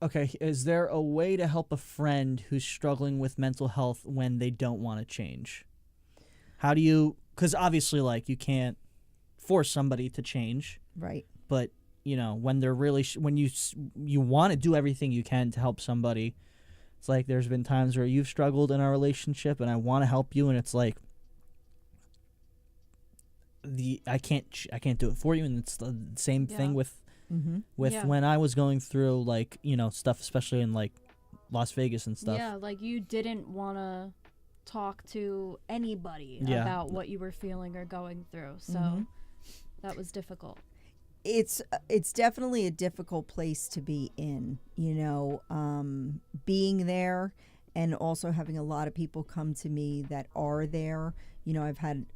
Okay, is there a way to help a friend who's struggling with mental health when they don't want to change? How do you, because obviously, like, you can't force somebody to change. Right. But, you know, when they're really, when you want to do everything you can to help somebody, it's like there's been times where you've struggled in our relationship and I want to help you, and it's like, I can't do it for you, and it's the same thing with when I was going through, like, you know, stuff, especially in like Las Vegas and stuff. Yeah, like you didn't want to talk to anybody about what you were feeling or going through, so that was difficult. It's definitely a difficult place to be in, you know, being there and also having a lot of people come to me that are there. You know, I've had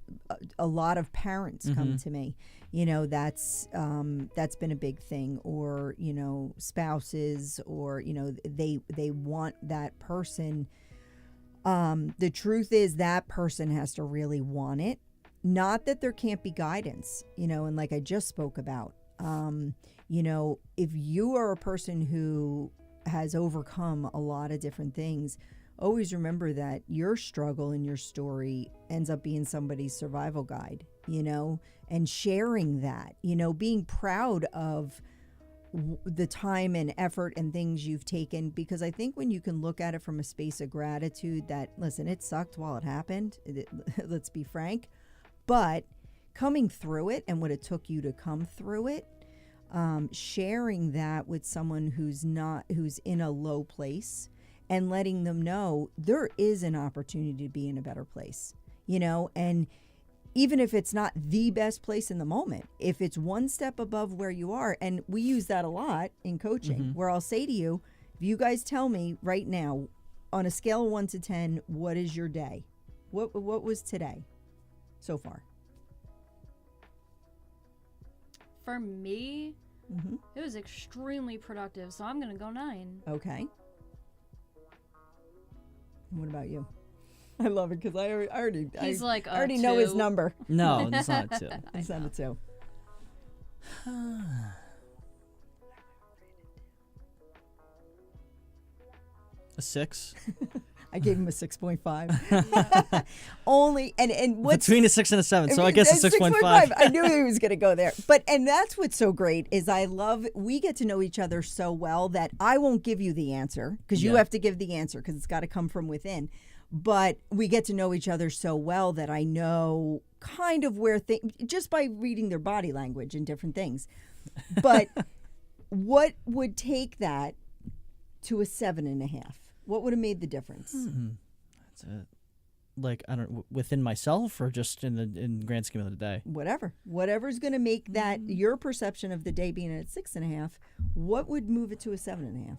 a lot of parents come to me. You know, that's been a big thing. Or, you know, spouses, or, you know, they want that person. The truth is that person has to really want it. Not that there can't be guidance, you know, and like I just spoke about, you know, if you are a person who has overcome a lot of different things, always remember that your struggle and your story ends up being somebody's survival guide, you know, and sharing that, you know, being proud of the time and effort and things you've taken, because I think when you can look at it from a space of gratitude that, listen, it sucked while it happened, let's be frank, but coming through it and what it took you to come through it, sharing that with someone who's in a low place, and letting them know there is an opportunity to be in a better place, you know, and even if it's not the best place in the moment, if it's one step above where you are, and we use that a lot in coaching, where I'll say to you, if you guys tell me right now, on a scale of 1 to 10, what is your day? What was today so far? For me, it was extremely productive, so I'm going to go 9. Okay. What about you? I love it because I already know his number. No, it's not a 2. It's not a 2. A 6. I gave him a 6.5. Only and what's between a 6 and a 7, so I guess a 6.5. I knew he was going to go there. And that's what's so great is we get to know each other so well that I won't give you the answer because you have to give the answer because it's got to come from within. But we get to know each other so well that I know kind of where things, just by reading their body language and different things. But what would take that to a 7.5? What would have made the difference? That's it. Like, I don't, within myself or just in the grand scheme of the day? Whatever's going to make that your perception of the day being at 6.5. What would move it to a 7.5?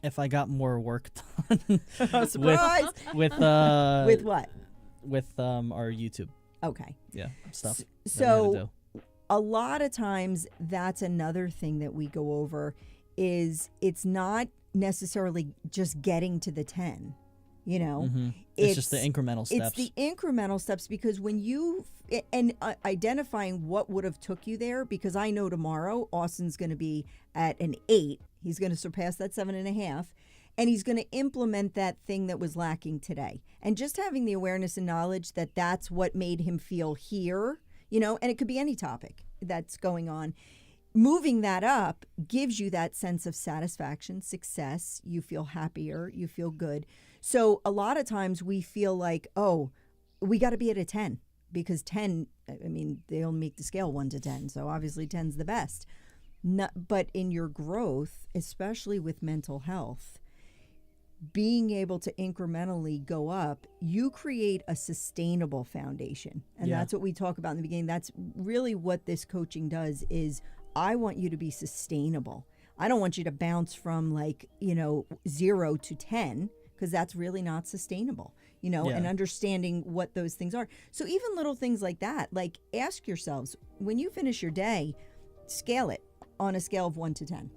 If I got more work done. Surprise! with what? With our YouTube. Okay. Yeah, stuff. So a lot of times that's another thing that we go over is it's not necessarily just getting to the 10. You know, it's just the incremental steps. It's the incremental steps, because when you identifying what would have took you there, because I know tomorrow Austin's going to be at an 8. He's going to surpass that 7.5, and he's going to implement that thing that was lacking today. And just having the awareness and knowledge that that's what made him feel here, you know, and it could be any topic that's going on. Moving that up gives you that sense of satisfaction, success. You feel happier, you feel good. So a lot of times we feel like, oh, we got to be at a 10, because 10, I mean, they only make the scale 1 to 10. So obviously 10's the best. But in your growth, especially with mental health, being able to incrementally go up, you create a sustainable foundation. And that's what we talk about in the beginning. That's really what this coaching does is I want you to be sustainable. I don't want you to bounce from 0 to 10, because that's really not sustainable, and understanding what those things are. So even little things like that, like ask yourselves, when you finish your day, scale it on a scale of 1 to 10.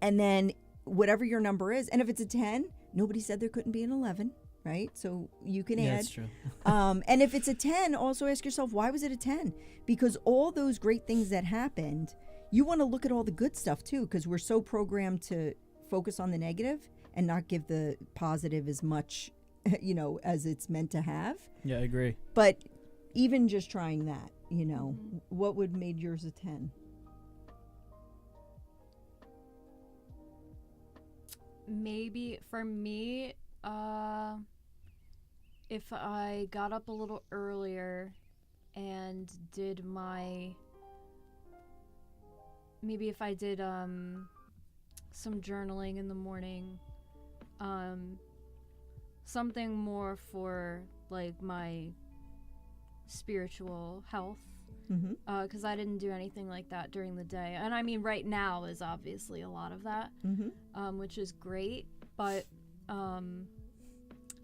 And then whatever your number is, and if it's a 10, nobody said there couldn't be an 11, right? So you can add. That's true. And if it's a 10, also ask yourself, why was it a 10? Because all those great things that happened, you want to look at all the good stuff too, because we're so programmed to focus on the negative and not give the positive as much, as it's meant to have. Yeah, I agree. But even just trying that, what would made yours a 10? Maybe for me, if I got up a little earlier and did maybe if I did some journaling in the morning, something more for like my spiritual health, because I didn't do anything like that during the day. And I mean, right now is obviously a lot of that, which is great, but I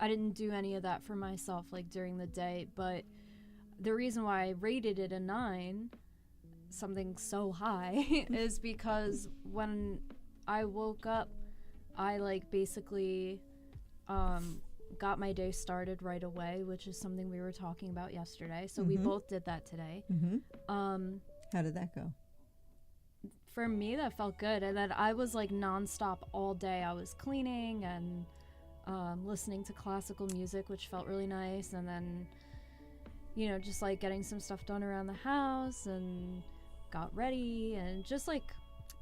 didn't do any of that for myself like during the day. But the reason why I rated it a 9, something so high, is because when I woke up, I basically got my day started right away, which is something we were talking about yesterday. So we both did that today. How did that go? For me, that felt good. And then I was nonstop all day. I was cleaning and listening to classical music, which felt really nice. And then, just getting some stuff done around the house and got ready and just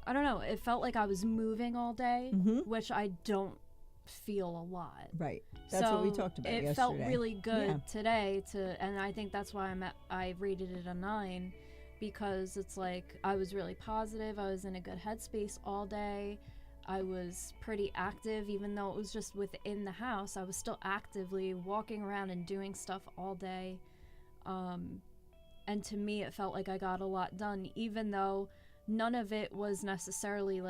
I don't know, it felt like I was moving all day, which I don't feel a lot. Right. That's what we talked about yesterday. It felt really good today and I think that's why I rated it a 9, because it's I was really positive. I was in a good headspace all day. I was pretty active, even though it was just within the house. I was still actively walking around and doing stuff all day. And to me, it felt like I got a lot done, even though none of it was necessarily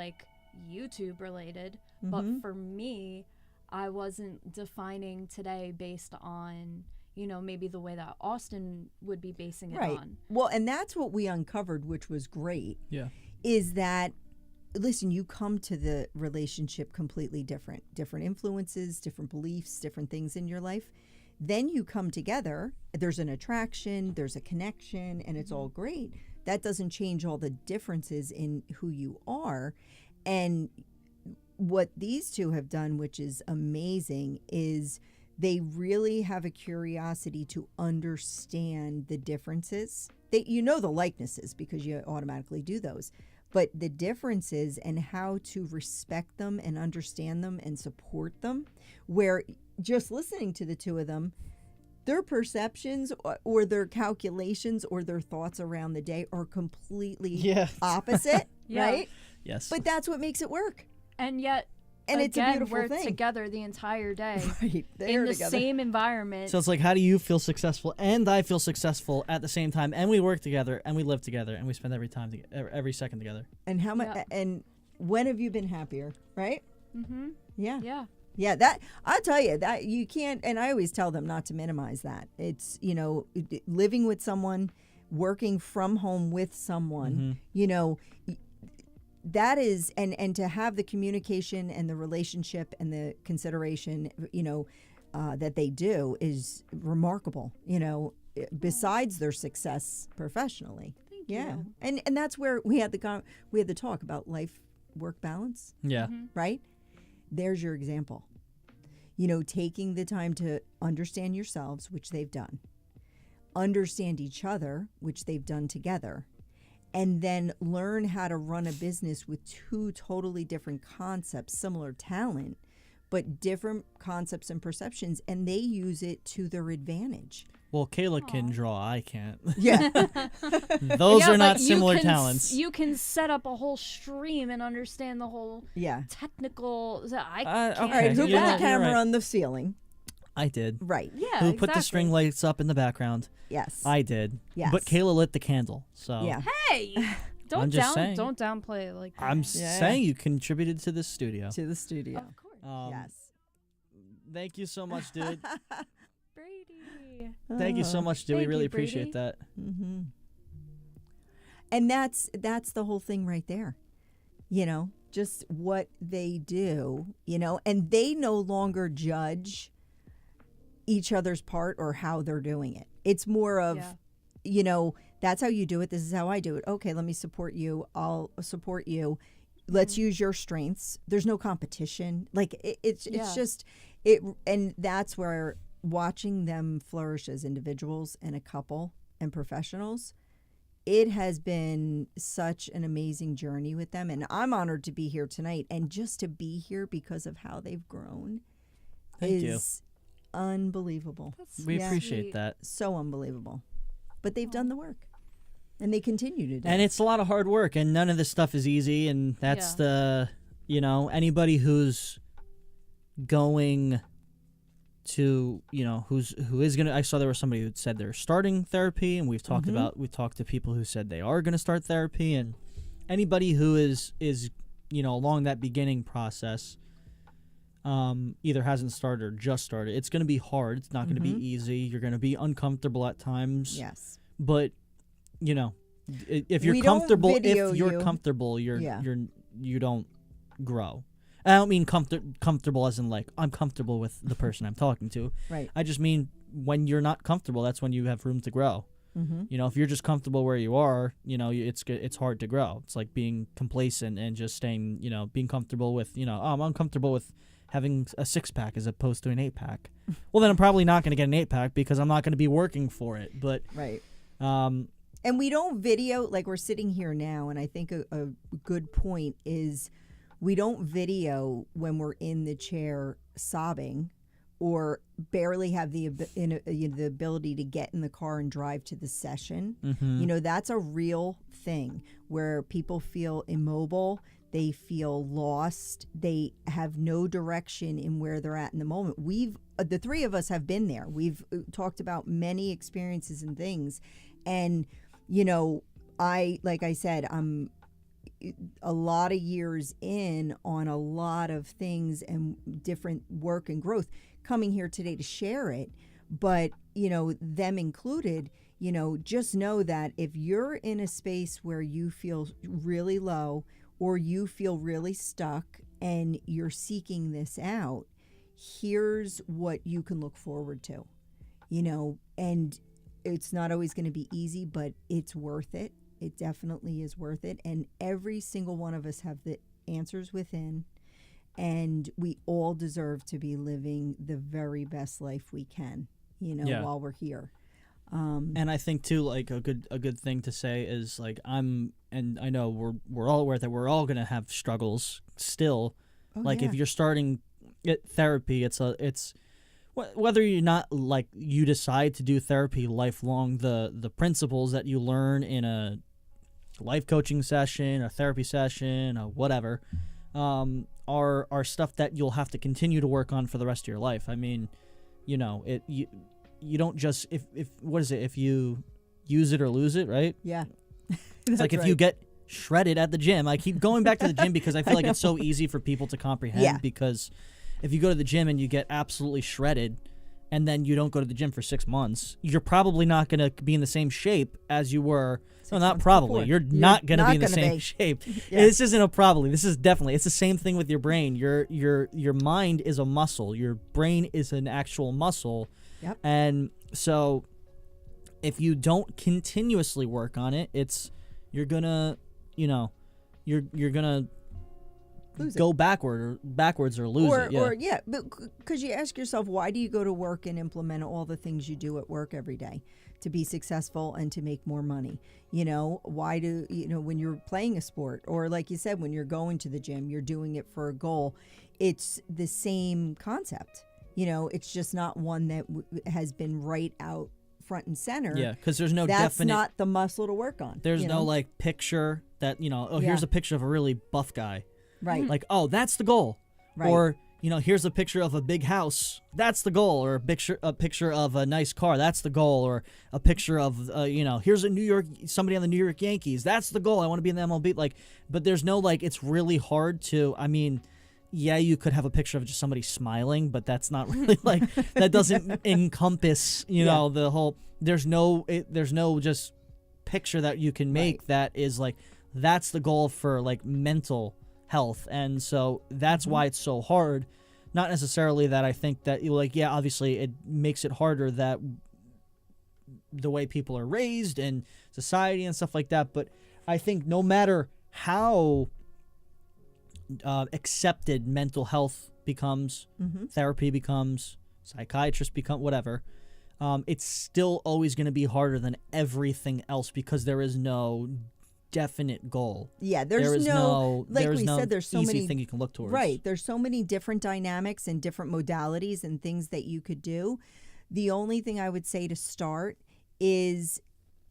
YouTube related. But for me, I wasn't defining today based on, maybe the way that Austin would be basing it on. Well, and that's what we uncovered, which was great. Yeah. Is that, listen, you come to the relationship completely different influences, different beliefs, different things in your life. Then you come together, there's an attraction, there's a connection, and it's all great. That doesn't change all the differences in who you are. And what these two have done, which is amazing, is they really have a curiosity to understand the differences. The likenesses, because you automatically do those. But the differences and how to respect them and understand them and support them, where just listening to the two of them, their perceptions or their calculations or their thoughts around the day are completely opposite, right? Yes. But that's what makes it work. And yet, and again, it's a beautiful we're thing. Together the entire day, right? In the same environment. So it's how do you feel successful and I feel successful at the same time, and we work together and we live together and we spend every second together. And how much? And when have you been happier? Right? Yeah. Yeah. Yeah, that I'll tell you that you can't, and I always tell them not to minimize that. It's, living with someone, working from home with someone, that is, and to have the communication and the relationship and the consideration, that they do is remarkable, besides their success professionally. Thank yeah. you. And that's where we had the talk about life work balance. Yeah. Mm-hmm. Right? There's your example. Taking the time to understand yourselves, which they've done, understand each other, which they've done together, and then learn how to run a business with two totally different concepts, similar talent, but different concepts and perceptions, and they use it to their advantage. Well, Kayla can draw. I can't. Yeah. Those are not similar talents. You can set up a whole stream and understand the whole technical. I can't. All right, who do put that. the camera on the ceiling? I did. Right. Yeah. Who put the string lights up in the background? Yes. I did. Yes. But Kayla lit the candle. So Yeah. Hey, I'm just saying. don't downplay it like that. I'm saying you contributed to this studio. To the studio. Of course. Yes. Thank you so much, dude. Brady. Thank you so much, dude. We Thank really you, Brady. appreciate that. Mm-hmm. And that's the whole thing right there. Just what they do, and they no longer judge each other's part or how they're doing it. It's more of, that's how you do it. This is how I do it. Okay, let me support you. I'll support you. Let's use your strengths. There's no competition. Like it's just it, and that's where watching them flourish as individuals and a couple and professionals, it has been such an amazing journey with them. And I'm honored to be here tonight, and just to be here because of how they've grown is unbelievable. We appreciate that. So unbelievable. But they've done the work. And they continue to do. And it's a lot of hard work, and none of this stuff is easy. And that's the, anybody who's going to, who is going to, I saw there was somebody who said they're starting therapy, and we've talked to people who said they are going to start therapy, and anybody who is, along that beginning process, either hasn't started or just started. It's going to be hard. It's not going to be easy. You're going to be uncomfortable at times. Yes. But if you're comfortable, you don't grow. I don't mean comfortable as in like I'm comfortable with the person I'm talking to. Right. I just mean when you're not comfortable, that's when you have room to grow. Mm-hmm. If you're just comfortable where you are, it's hard to grow. It's like being complacent and just staying, being comfortable with, I'm uncomfortable with having a 6-pack as opposed to an 8-pack. Well, then I'm probably not going to get an 8-pack because I'm not going to be working for it. But right. And we don't video, like we're sitting here now, and I think a good point is we don't video when we're in the chair sobbing or barely have the ability to get in the car and drive to the session. Mm-hmm. That's a real thing where people feel immobile. They feel lost. They have no direction in where they're at in the moment. The three of us have been there. We've talked about many experiences and things. And, like I said, I'm a lot of years in on a lot of things and different work and growth, coming here today to share it. But, them included, just know that if you're in a space where you feel really low or you feel really stuck and you're seeking this out, here's what you can look forward to, and it's not always going to be easy, but it's worth it. It definitely is worth it. And every single one of us have the answers within, and we all deserve to be living the very best life we can, while we're here. And I think too, like a good thing to say is like and I know we're all aware that we're all gonna have struggles still. If you're starting therapy, it's whether you're not like you decide to do therapy lifelong, the principles that you learn in a life coaching session, a therapy session, or whatever, are stuff that you'll have to continue to work on for the rest of your life. I mean, you don't just if what is it, if you use it or lose it, right? Yeah. It's like if you get shredded at the gym. I keep going back to the gym because I feel like it's so easy for people to comprehend. Yeah. Because if you go to the gym and you get absolutely shredded and then you don't go to the gym for 6 months, you're probably not going to be in the same shape as you were. No, not probably. You're not going to be in the same shape. Yeah. This isn't a probably. This is definitely. It's the same thing with your brain. Your mind is a muscle. Your brain is an actual muscle. Yep. And so if you don't continuously work on it, you're going to, you're going to go backwards or lose it. Because you ask yourself, why do you go to work and implement all the things you do at work every day to be successful and to make more money? Why do when you're playing a sport, or like you said, when you're going to the gym, you're doing it for a goal. It's the same concept. It's just not one that has been right out front and center. Yeah, because there's no that's definite. Not the muscle to work on. There's no like picture that here's a picture of a really buff guy. Right. Like, oh, that's the goal. Right. Or, here's a picture of a big house. That's the goal. Or a picture of a nice car. That's the goal. Or a picture of, here's somebody on the New York Yankees. That's the goal. I want to be in the MLB. But there's no, it's really hard to, you could have a picture of just somebody smiling, but that's not really that doesn't encompass, the whole, there's no just picture that you can make that is that's the goal for mental health. And so that's why it's so hard. Not necessarily that I think that obviously it makes it harder that the way people are raised and society and stuff like that, but I think no matter how accepted mental health becomes, therapy becomes, psychiatrists become, whatever, it's still always going to be harder than everything else because there is no definite goal. Yeah, there's no said, there's so easy many thing you can look towards. Right, there's so many different dynamics and different modalities and things that you could do. The only thing I would say to start is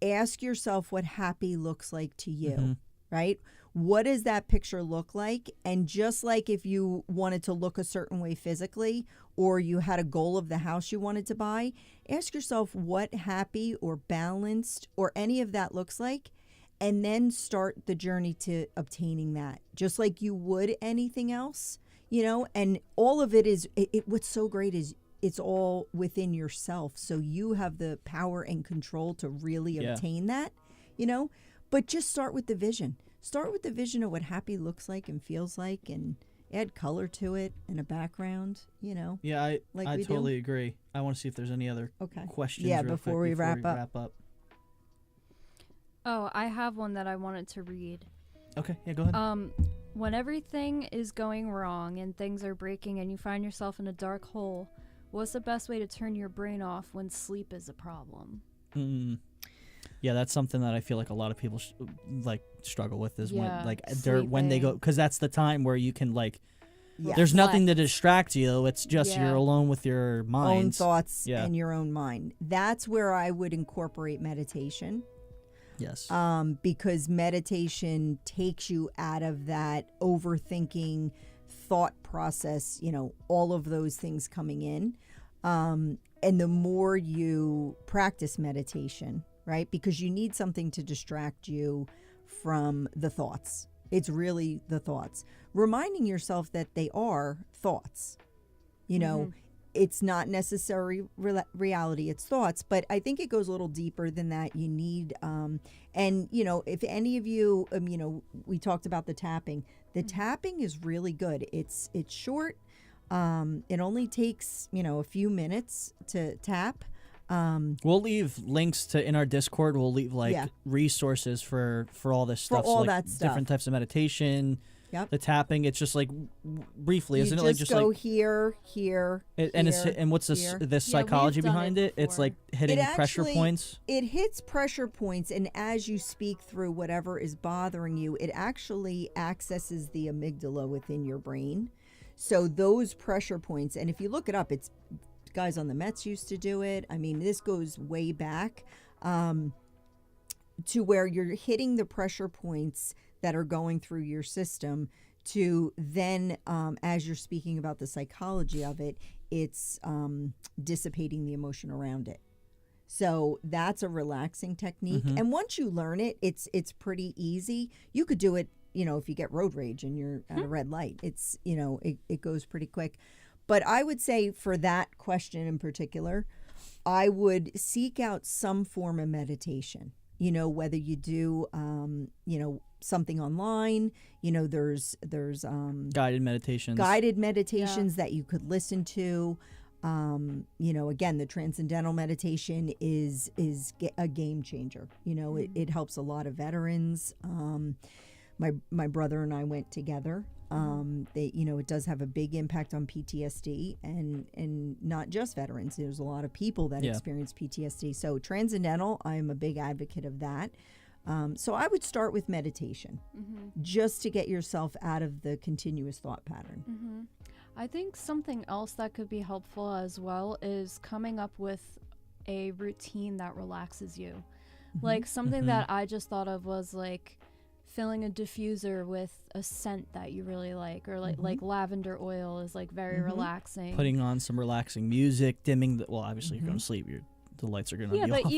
ask yourself what happy looks like to you, right? What does that picture look like? And just like if you wanted to look a certain way physically, or you had a goal of the house you wanted to buy, ask yourself what happy or balanced or any of that looks like, and then start the journey to obtaining that, just like you would anything else, and all of it is, what's so great is it's all within yourself. So you have the power and control to really obtain that, but just start with the vision. Start with the vision of what happy looks like and feels like, and add color to it and a background, Yeah, I totally agree. I want to see if there's any other questions before we wrap up. Oh, I have one that I wanted to read. Okay, yeah, go ahead. When everything is going wrong and things are breaking and you find yourself in a dark hole, what's the best way to turn your brain off when sleep is a problem? Yeah, that's something that I feel like a lot of people struggle with is when they go, because that's the time where you can there's nothing to distract you. It's just you're alone with your mind, own thoughts, and your own mind. That's where I would incorporate meditation. Yes. Because meditation takes you out of that overthinking thought process, all of those things coming in. And the more you practice meditation, right? Because you need something to distract you from the thoughts. It's really the thoughts. Reminding yourself that they are thoughts. It's not necessary reality, it's thoughts, but I think it goes a little deeper than that. You need, if any of you, we talked about the tapping. The tapping is really good. It's short. It only takes, a few minutes to tap. We'll leave links in our Discord. We'll leave resources for all this stuff. For all that stuff. Different types of meditation. Yep. The tapping, it's just briefly, isn't it? Just go here, and what's the psychology behind it? It's hitting pressure points. It hits pressure points, and as you speak through whatever is bothering you, it actually accesses the amygdala within your brain. So those pressure points, and if you look it up, it's guys on the Mets used to do it. I mean, this goes way back to where you're hitting the pressure points that are going through your system to then, as you're speaking about the psychology of it, it's dissipating the emotion around it. So that's a relaxing technique. And once you learn it, it's pretty easy. You could do it, if you get road rage and you're at a red light, it's, it goes pretty quick. But I would say for that question in particular, I would seek out some form of meditation. You know, whether you do, you know, something online, you know, there's guided meditations that you could listen to. You know, again, the transcendental meditation is a game changer. You know, it helps a lot of veterans. My brother and I went together. They, you know, it does have a big impact on PTSD and not just veterans. There's a lot of people that experience PTSD. So transcendental, I'm a big advocate of that. So I would start with meditation just to get yourself out of the continuous thought pattern. I think something else that could be helpful as well is coming up with a routine that relaxes you. Like something that I just thought of was like filling a diffuser with a scent that you really like, or like lavender oil is like very relaxing. Putting on some relaxing music, dimming the, well, obviously you're going to sleep. The lights are going to be off. Yeah, but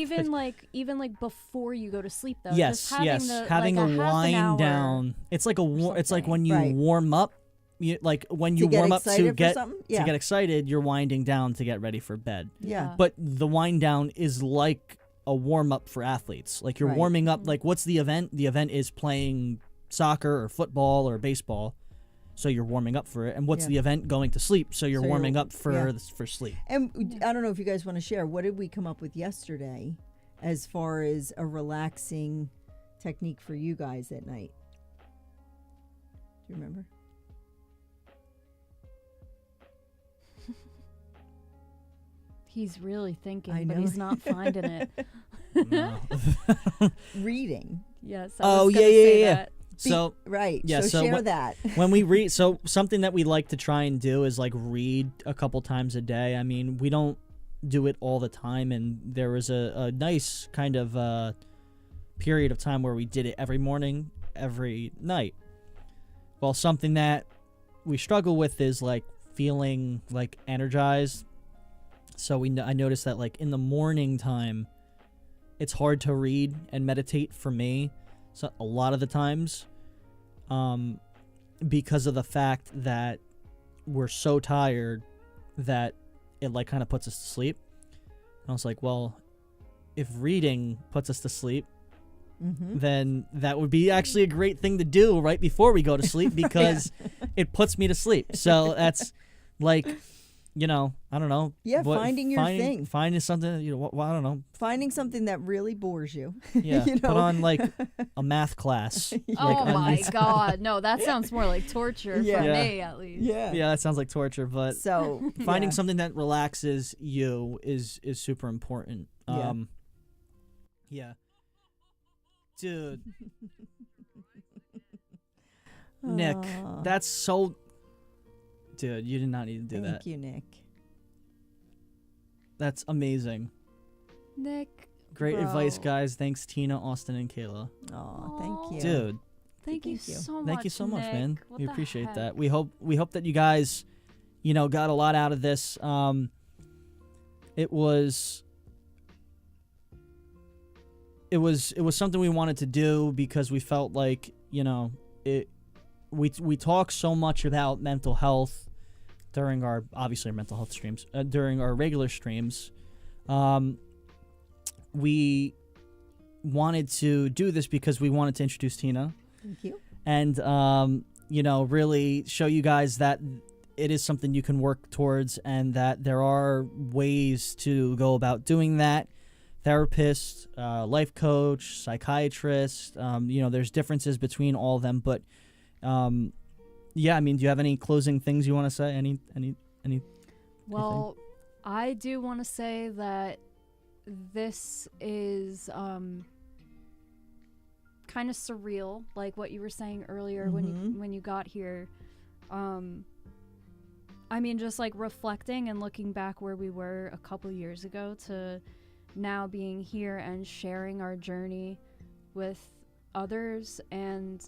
even like before you go to sleep though. Yes, just having like a wind down. It's like it's like when you warm up. Like when you warm up to get excited, you're winding down to get ready for bed. Yeah. But the wind down is like a warm up for athletes. Like you're warming up. Like what's the event? The event is playing soccer or football or baseball. So you're warming up for it. And what's the event? Going to sleep. So you're warming up for sleep. And I don't know if you guys want to share. What did we come up with yesterday as far as a relaxing technique for you guys at night? Do you remember? He's really thinking, but he's not finding it. Reading. Yes. Yeah. So so share that. When we read, so something that we like to try and do is like read a couple times a day. I mean, we don't do it all the time, and there was a nice kind of period of time where we did it every morning, every night. Well, something that we struggle with is like feeling like energized. So I noticed that like in the morning time, it's hard to read and meditate for me. So a lot of the times, because of the fact that we're so tired that it like kind of puts us to sleep. And I was like, well, if reading puts us to sleep, then that would be actually a great thing to do right before we go to sleep because it puts me to sleep. So that's like, you know, I don't know. Yeah, finding your thing. Finding something, you know, I don't know. Finding something that really bores you. Yeah, you know? Put on like a math class. Oh my God. No, that sounds more like torture for me at least. Yeah, that sounds like torture, but so finding something that relaxes you is super important. Dude. Nick, that's so... Dude, you did not need to do that. Thank you, Nick. That's amazing. Nick. Great advice, guys. Thanks, Tina, Austin, and Kayla. Oh, thank you. Dude. Thank you so much. Thank you so much, Nick. man. What we the appreciate heck? that. We hope that you guys, you know, got a lot out of this. It was something we wanted to do because we felt like, you know, we talk so much about mental health during our mental health streams, during our regular streams. We wanted to do this because we wanted to introduce Tina. Thank you. And, you know, really show you guys that it is something you can work towards and that there are ways to go about doing that. Therapist, life coach, psychiatrist, you know, there's differences between all of them, but yeah, I mean, do you have any closing things you want to say? Any Well, I do want to say that this is kind of surreal, like what you were saying earlier when you got here. I mean, just like reflecting and looking back where we were a couple years ago to now being here and sharing our journey with others, and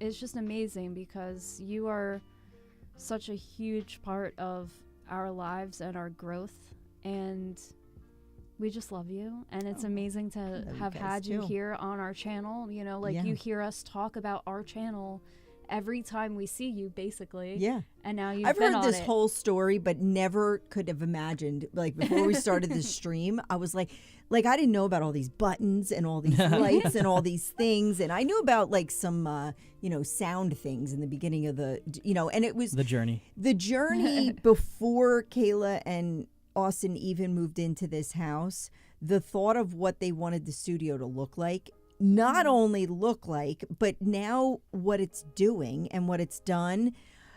it's just amazing because you are such a huge part of our lives and our growth, and we just love you, and it's amazing to have had you here on our channel. You know, like you hear us talk about our channel every time we see you, basically. Yeah. And now you've I've been heard on this it. whole story, but never could have imagined, like, before we started this stream, I was like, I didn't know about all these buttons and all these lights and all these things. And I knew about, like, some, sound things in the beginning of the, and it was the journey. The journey before Kayla and Austin even moved into this house, the thought of what they wanted the studio to look like, not only look like, but now what it's doing and what it's done,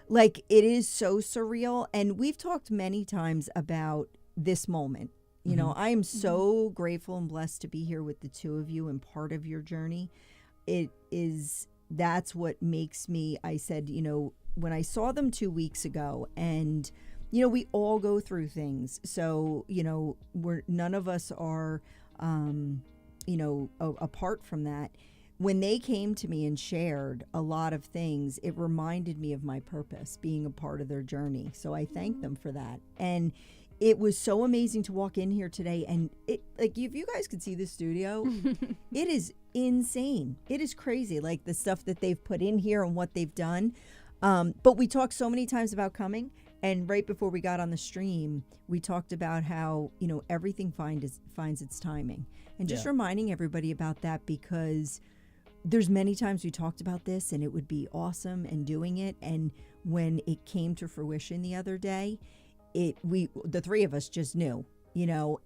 like, it is so surreal. And we've talked many times about this moment. You know, I am so grateful and blessed to be here with the two of you and part of your journey. That's what makes me, I said, when I saw them 2 weeks ago, and, we all go through things. So, none of us are, apart from that. When they came to me and shared a lot of things, it reminded me of my purpose, being a part of their journey. So I thank them for that. And it was so amazing to walk in here today, and if you guys could see the studio, it is insane. It is crazy, like the stuff that they've put in here and what they've done. But we talked so many times about coming, and right before we got on the stream, we talked about how everything finds its timing, and just reminding everybody about that, because there's many times we talked about this, and it would be awesome and doing it, and when it came to fruition the other day, the three of us just knew,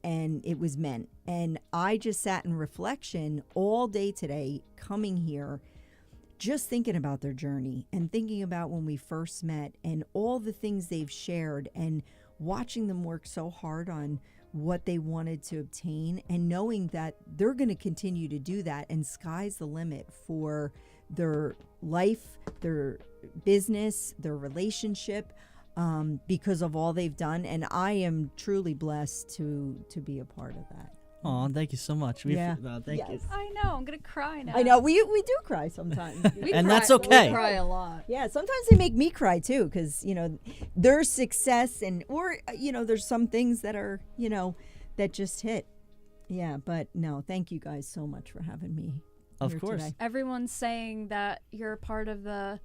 and it was meant. And I just sat in reflection all day today, coming here, just thinking about their journey and thinking about when we first met and all the things they've shared, and watching them work so hard on what they wanted to obtain, and knowing that they're going to continue to do that, and sky's the limit for their life, their business, their relationship, because of all they've done. And I am truly blessed to be a part of that. Oh, thank you so much. Thank you. I know. I'm going to cry now. I know. We do cry sometimes. And that's okay. We cry a lot. Yeah, sometimes they make me cry too, because, their success or there's some things that are, that just hit. Yeah, but no, thank you guys so much for having me. Of course. Today. Everyone's saying that you're a part of the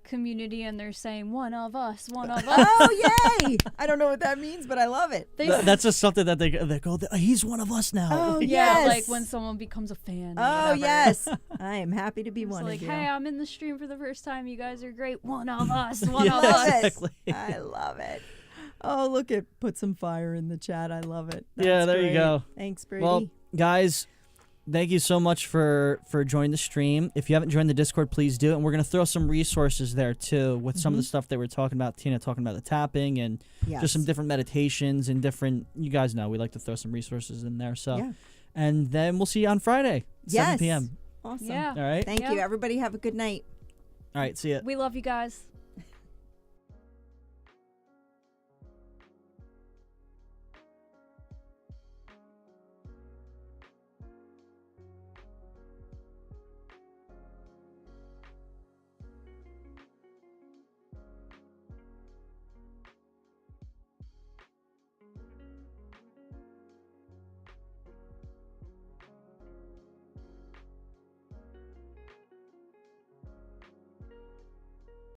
community, and they're saying one of us. Oh, yay! I don't know what that means, but I love it. That's just something that they go, he's one of us now. Oh, yeah, yes. like when someone becomes a fan. Oh, yes. I am happy to be one like, of you. hey, I'm in the stream for the first time. You guys are great. One of us. One Yeah, of us. exactly. I love it. Oh, look at put some fire in the chat. I love it. Yeah, there you go. Thanks, Brady. Well, guys, thank you so much for joining the stream. If you haven't joined the Discord, please do. And we're going to throw some resources there, too, with some of the stuff that we're talking about. Tina talking about the tapping and just some different meditations and different, you guys know, we like to throw some resources in there. So, and then we'll see you on Friday, 7 p.m. Awesome. Yeah. All right. Thank you. Everybody have a good night. All right. See ya. We love you guys.